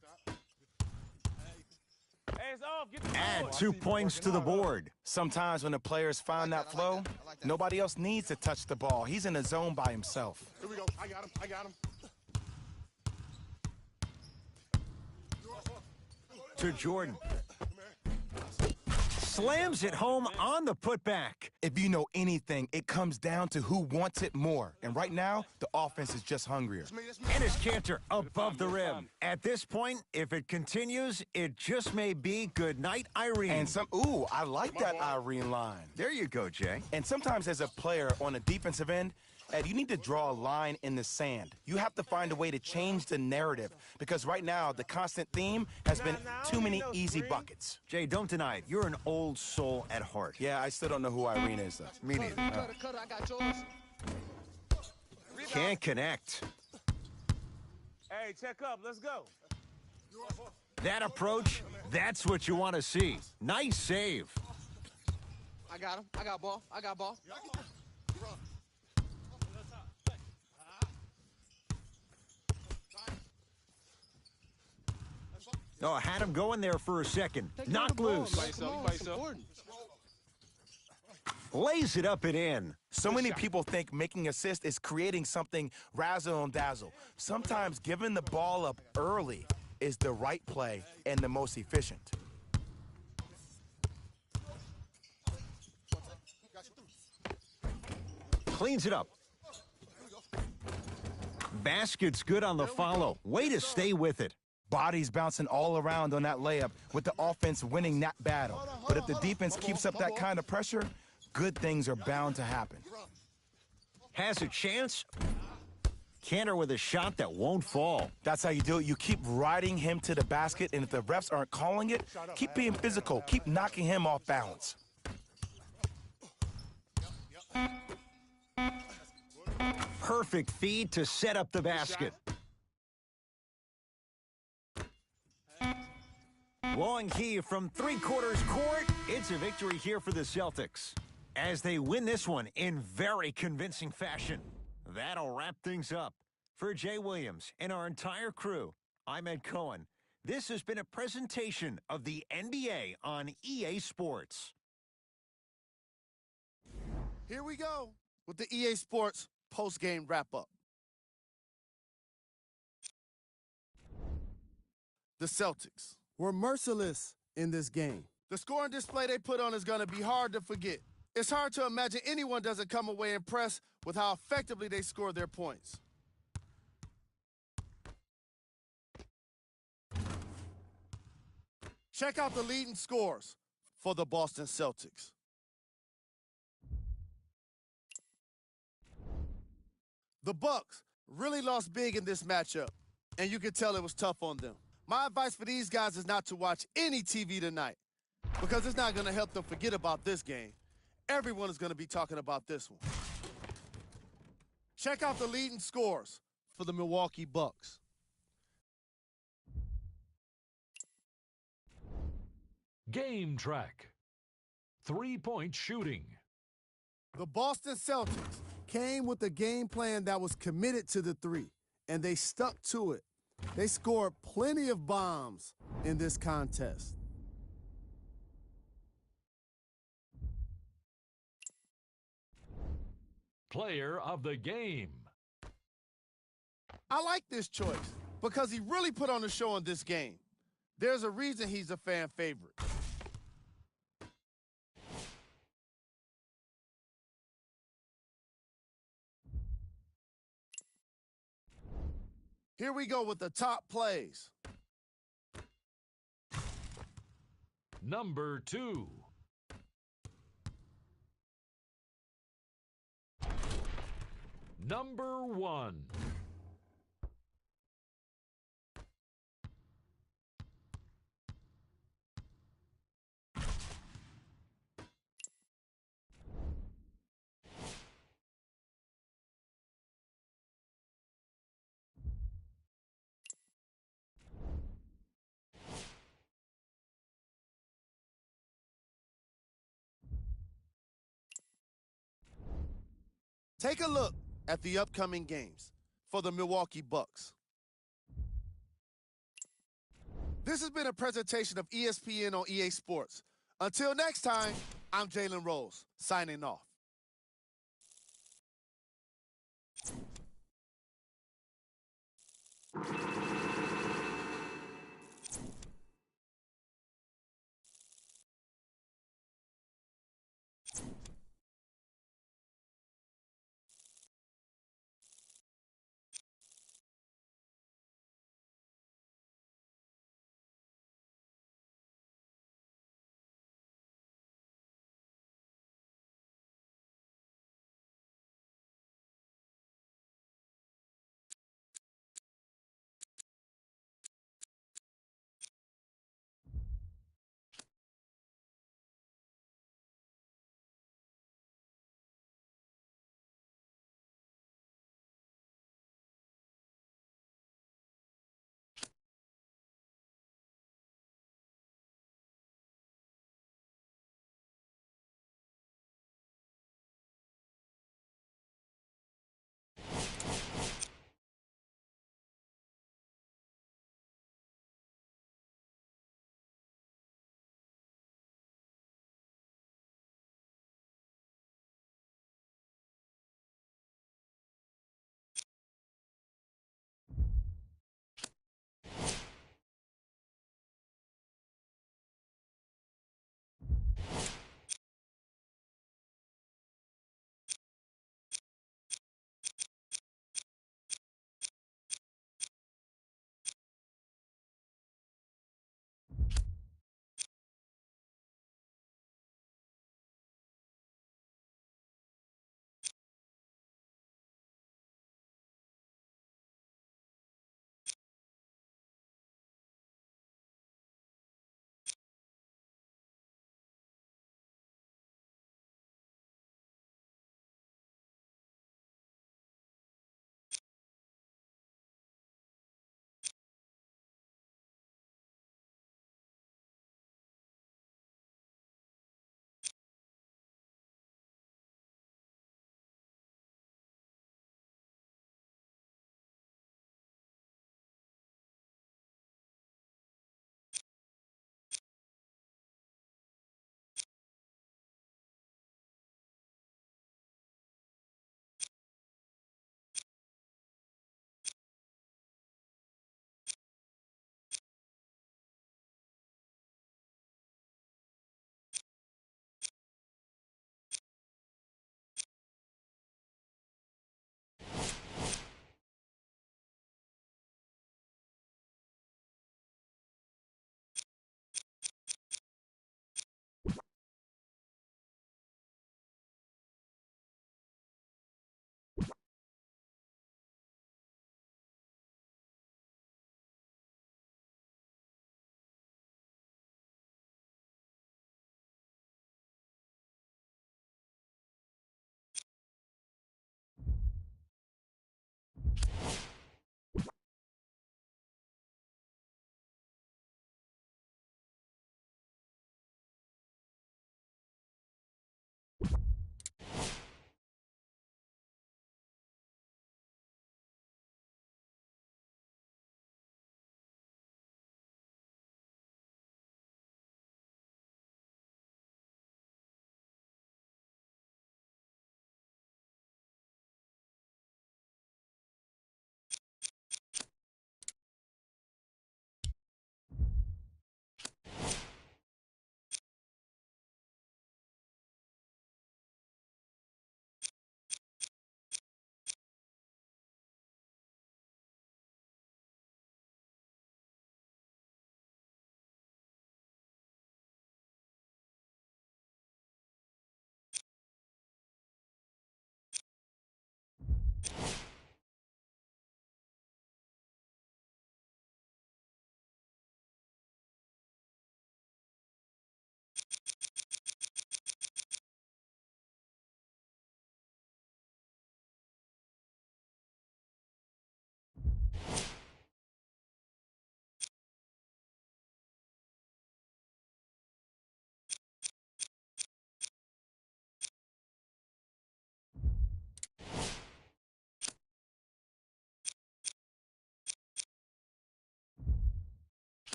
Hey, it's off. Get the Add board. 2 points to the board. Sometimes when the players find that flow, nobody else needs to touch the ball. He's in the zone by himself. Here we go. I got him. To Jordan. Slams it home on the putback. If you know anything, it comes down to who wants it more. And right now, the offense is just hungrier. And it's Cantor above the rim. At this point, if it continues, it just may be good night, Irene. And I like that Irene line. There you go, Jay. And sometimes as a player on the defensive end, Ed, you need to draw a line in the sand. You have to find a way to change the narrative because right now the constant theme has been too many easy buckets. Jay, don't deny it. You're an old soul at heart. Yeah, I still don't know who Irene is, though. Me neither. Cutter, I got yours. Can't connect. Hey, check up. Let's go. That approach, that's what you want to see. Nice save. I got him. I got ball. Oh, had him going there for a second. Knocked loose. Lays it up and in. So many people think making assists is creating something razzle and dazzle. Sometimes giving the ball up early is the right play and the most efficient. Cleans it up. Basket's good on the follow. Way to stay with it. Bodies bouncing all around on that layup with the offense winning that battle. But if the defense keeps up that kind of pressure, good things are bound to happen. Has a chance. Cantor with a shot that won't fall. That's how you do it. You keep riding him to the basket, and if the refs aren't calling it, keep being physical. Keep knocking him off balance. Perfect feed to set up the basket. Long heave from three-quarters court. It's a victory here for the Celtics as they win this one in very convincing fashion. That'll wrap things up. For Jay Williams and our entire crew, I'm Ed Cohen. This has been a presentation of the NBA on EA Sports. Here we go with the EA Sports post-game wrap-up. The Celtics were merciless in this game. The scoring display they put on is going to be hard to forget. It's hard to imagine anyone doesn't come away impressed with how effectively they score their points. Check out the leading scores for the Boston Celtics. The Bucks really lost big in this matchup, and you could tell it was tough on them. My advice for these guys is not to watch any TV tonight, because it's not going to help them forget about this game. Everyone is going to be talking about this one. Check out the leading scores for the Milwaukee Bucks. Game track. 3-point shooting. The Boston Celtics came with a game plan that was committed to the three, and they stuck to it. They scored plenty of bombs in this contest. Player of the game. I like this choice because he really put on a show in this game. There's a reason he's a fan favorite. Here we go with the top plays. Number 2. Number 1. Take a look at the upcoming games for the Milwaukee Bucks. This has been a presentation of ESPN on EA Sports. Until next time, I'm Jalen Rose, signing off.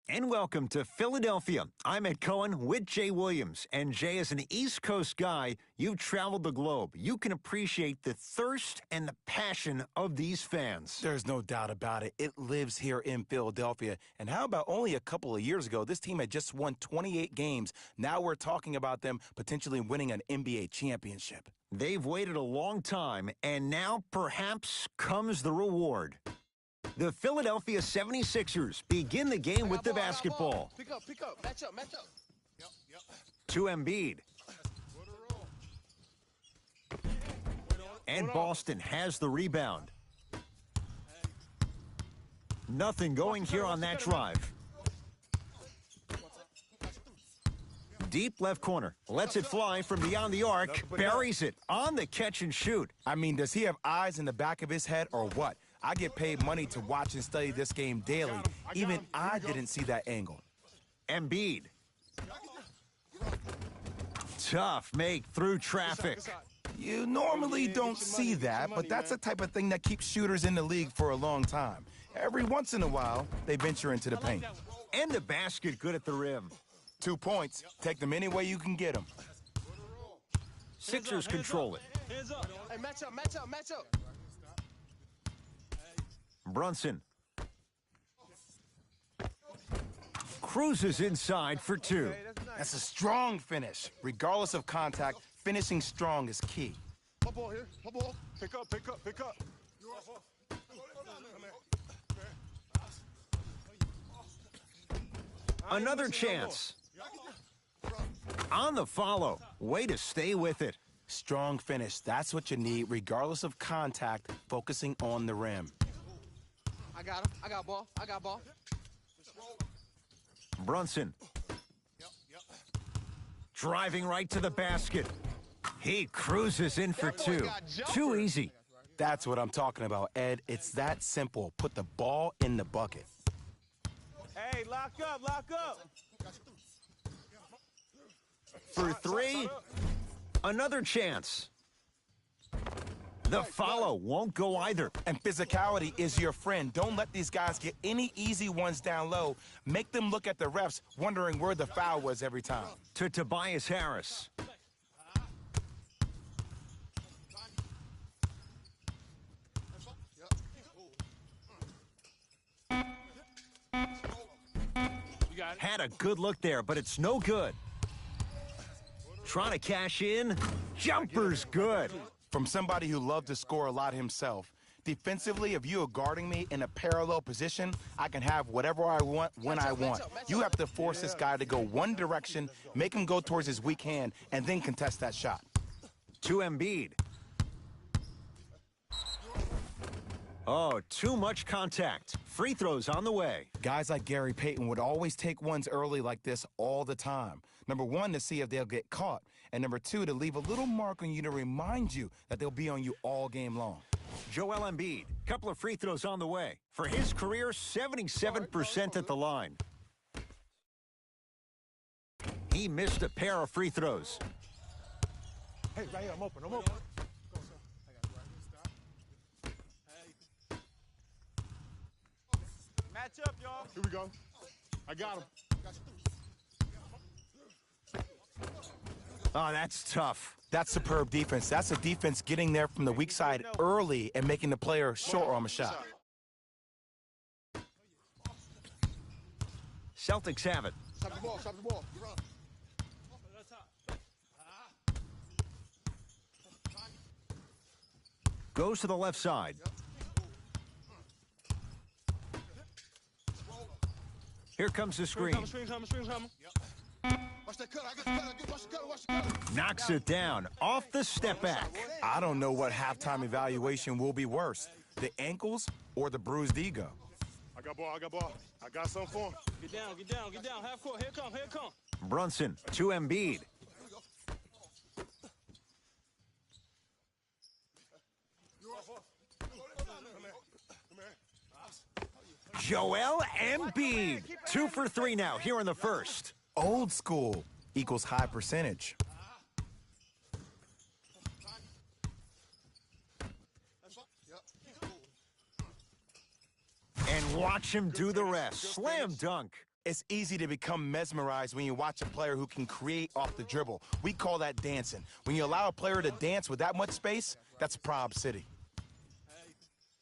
And welcome to Philadelphia. I'm Ed Cohen with Jay Williams. And Jay, as an East Coast guy, you've traveled the globe. You can appreciate the thirst and the passion of these fans. There's no doubt about it. It lives here in Philadelphia. And how about only a couple of years ago, this team had just won 28 games. Now we're talking about them potentially winning an NBA championship. They've waited a long time, and now perhaps comes the reward. The Philadelphia 76ers begin the game with the basketball. Pick up, match up. To Embiid. And Boston has the rebound. Nothing going here on that drive. Deep left corner. Lets it fly from beyond the arc. Buries it on the catch and shoot. I mean, does he have eyes in the back of his head or what? I get paid money to watch and study this game daily. Even I didn't see that angle. Embiid. Tough make through traffic. You normally don't see that, but that's the type of thing that keeps shooters in the league for a long time. Every once in a while, they venture into the paint. And the basket good at the rim. 2 points. Take them any way you can get them. Sixers control it. Hey, match up. Brunson. Cruises inside for two. That's a strong finish. Regardless of contact, finishing strong is key. My ball here. My ball. Pick up. Another chance. On the follow. Way to stay with it. Strong finish. That's what you need, regardless of contact, focusing on the rim. I got him. I got ball. Brunson. Driving right to the basket. He cruises in for two. Too easy. That's what I'm talking about, Ed. It's that simple. Put the ball in the bucket. Hey, lock up, lock up. For three, another chance. The follow won't go either. And physicality is your friend. Don't let these guys get any easy ones down low. Make them look at the refs, wondering where the foul was every time. To Tobias Harris. Had a good look there, but it's no good. Trying to cash in. Jumper's good. From somebody who loved to score a lot himself, defensively, if you are guarding me in a parallel position, I can have whatever I want when I want. You have to force this guy to go one direction, make him go towards his weak hand, and then contest that shot. To Embiid. Oh, too much contact. Free throws on the way. Guys like Gary Payton would always take ones early like this all the time. Number one, to see if they'll get caught. And number two, to leave a little mark on you to remind you that they'll be on you all game long. Joel Embiid, couple of free throws on the way. For his career, 77% at the line. He missed a pair of free throws. Hey, right here, I'm open, I'm open. Match up, y'all. Here we go. I got him. Oh, that's tough. That's superb defense. That's a defense getting there from the weak side early and making the player short on a shot. Celtics have it. Stop the ball, stop the ball. Goes to the left side. Here comes the screen. Screen coming. Watch that cut, watch the cut. Knocks it down off the step back. I don't know what halftime evaluation will be worse, the ankles or the bruised ego. I got ball. I got something for him. Get down. Half court, here it come. Brunson to Embiid. Joel Embiid. 2 for 3 now here in the first. Old school equals high percentage. And watch him do the rest. Slam dunk. It's easy to become mesmerized when you watch a player who can create off the dribble. We call that dancing. When you allow a player to dance with that much space, that's Prob City.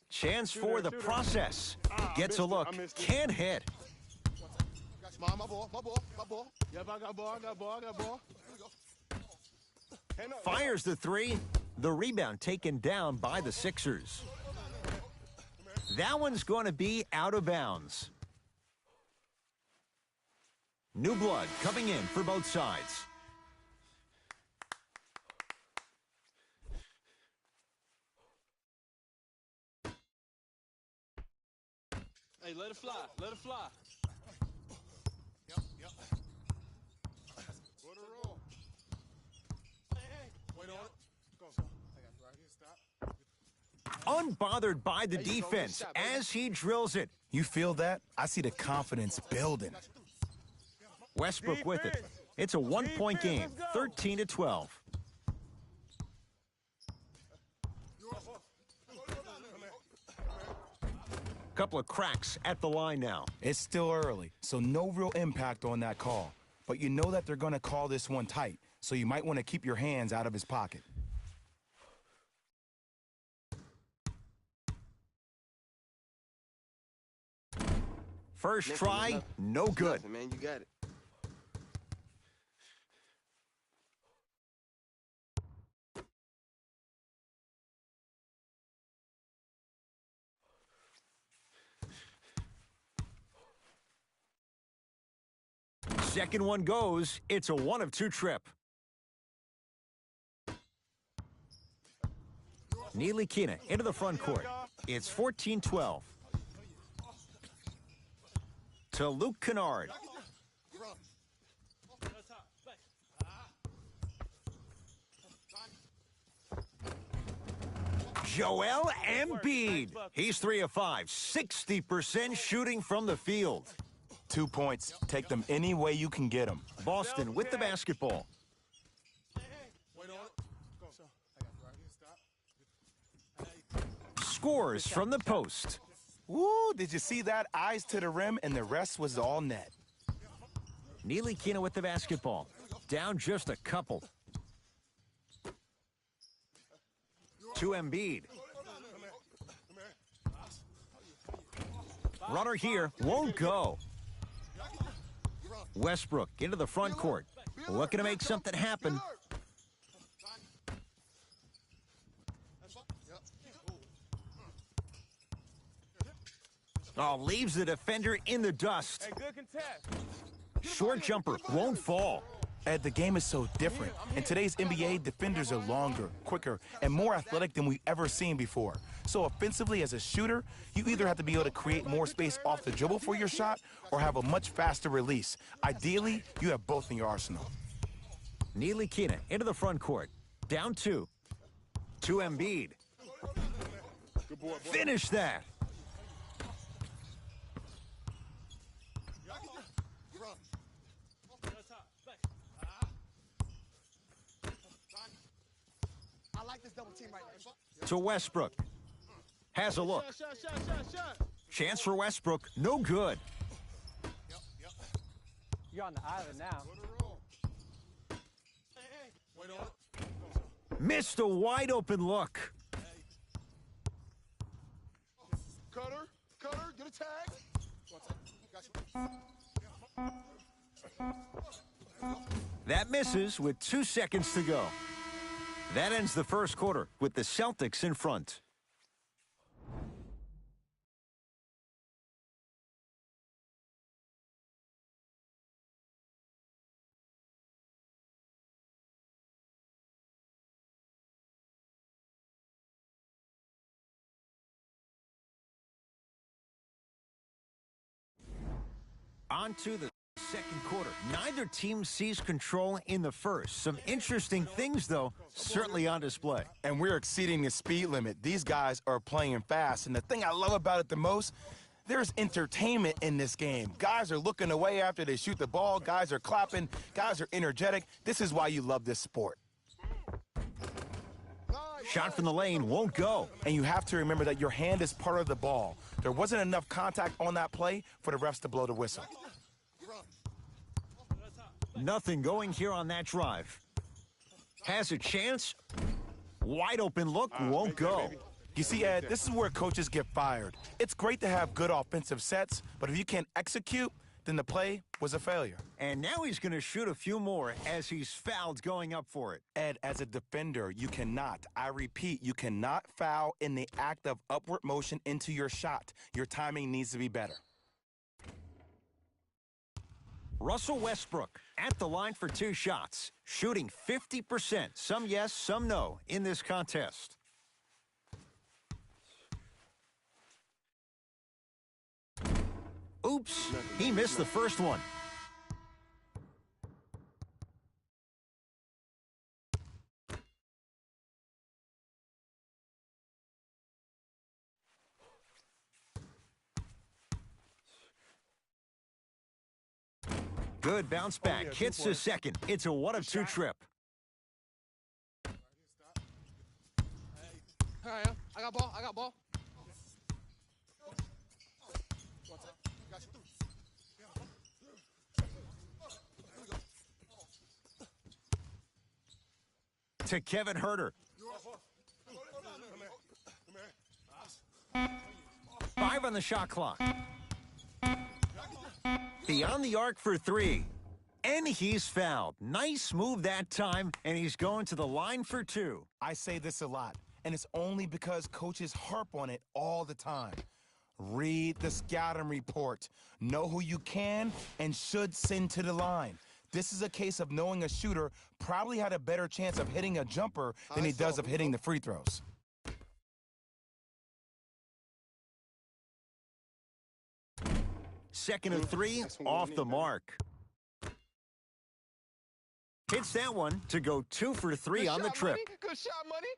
Chance for the process. Gets a look. Can't hit. My ball. Yep, I got ball. Fires the three. The rebound taken down by the Sixers. That one's going to be out of bounds. New blood coming in for both sides. Hey, let it fly. Yep. Put a roll. Hey. Wait on it. Go. I got it right here, stop. Unbothered by the defense as he drills it. You feel that? I see the confidence building. Westbrook with it. It's a one-point game, 13-12. Couple of cracks at the line now. It's still early, so no real impact on that call. But you know that they're going to call this one tight, so you might want to keep your hands out of his pocket. First try, no good. Man, you got it. Second one goes. It's a 1 of 2 trip. Neely Kina into the front court. It's 14-12. To Luke Kennard. Joel Embiid. He's 3 of 5, 60% shooting from the field. 2 points. Take them any way you can get them. Boston with the basketball. Wait on it. Go. So, I got you right here. Stop. Scores from the post. Woo, did you see that? Eyes to the rim, and the rest was all net. Ntilikina with the basketball. Down just a couple. To Embiid. Runner here won't go. Westbrook into the front court. Looking to make something happen. Oh, leaves the defender in the dust. Hey, good contest. Short jumper won't fall. Ed, the game is so different. In today's NBA, defenders are longer, quicker, and more athletic than we've ever seen before. So offensively, as a shooter, you either have to be able to create more space off the dribble for your shot or have a much faster release. Ideally, you have both in your arsenal. Ntilikina into the front court. Down 2. To Embiid. Good boy, boy. Finish that. I like this double team right now. To Westbrook. Has a look. Shot. Chance for Westbrook. No good. You're on the island now. Wait on it. Missed a wide open look. Cutter, get a tag. That misses with 2 seconds to go. That ends the first quarter with the Celtics in front. On to the second quarter. Neither team sees control in the first. Some interesting things, though, certainly on display. And we're exceeding the speed limit. These guys are playing fast, and the thing I love about it the most, there's entertainment in this game. Guys are looking away after they shoot the ball. Guys are clapping. Guys are energetic. This is why you love this sport. Shot from the lane won't go. And you have to remember that your hand is part of the ball. There wasn't enough contact on that play for the refs to blow the whistle. Nothing going here on that drive. Has a chance. Wide open look won't go. You see, Ed, this is where coaches get fired. It's great to have good offensive sets, but if you can't execute, then the play was a failure. And now he's going to shoot a few more as he's fouled going up for it. Ed, as a defender, you cannot, I repeat, you cannot foul in the act of upward motion into your shot. Your timing needs to be better. Russell Westbrook at the line for 2 shots, shooting 50%. Some yes, some no in this contest. Oops, he missed the first one. Good bounce back. Hits the second. It's a 1 of 2 trip. I got ball. To Kevin Huerter. 5 on the shot clock. Beyond the arc for 3. And he's fouled. Nice move that time, and he's going to the line for 2. I say this a lot, and it's only because coaches harp on it all the time. Read the scouting report. Know who you can and should send to the line. This is a case of knowing a shooter probably had a better chance of hitting a jumper than he does of hitting the free throws. Second of 3, off the mark. Hits that one to go 2 for 3 on the trip. Good shot, money.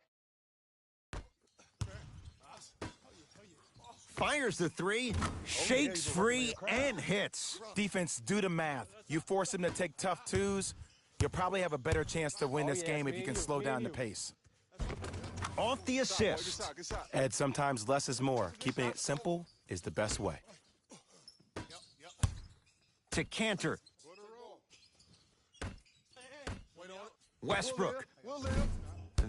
Fires the three, shakes free, and hits. Defense, do the math. You force him to take tough twos, you'll probably have a better chance to win this game if you can slow down the pace. Off the assist. Ed, sometimes less is more. Keeping it simple is the best way. To Cantor. Westbrook.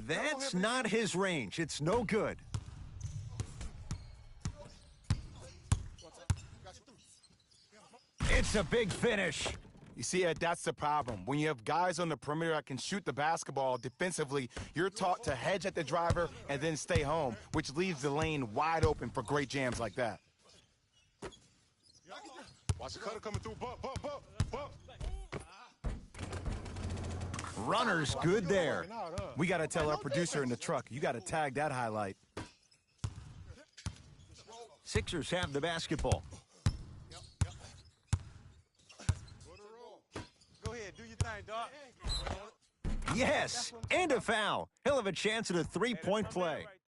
That's not his range. It's no good. It's a big finish. You see, Ed, that's the problem. When you have guys on the perimeter that can shoot the basketball defensively, you're taught to hedge at the driver and then stay home, which leaves the lane wide open for great jams like that. Watch the cutter coming through. Bump, bump, bump, bump. Runner's good there. We got to tell our producer in the truck, you got to tag that highlight. Sixers have the basketball. Go ahead, do your thing, dog. Yes, and a foul. He'll have a chance at a three-point play.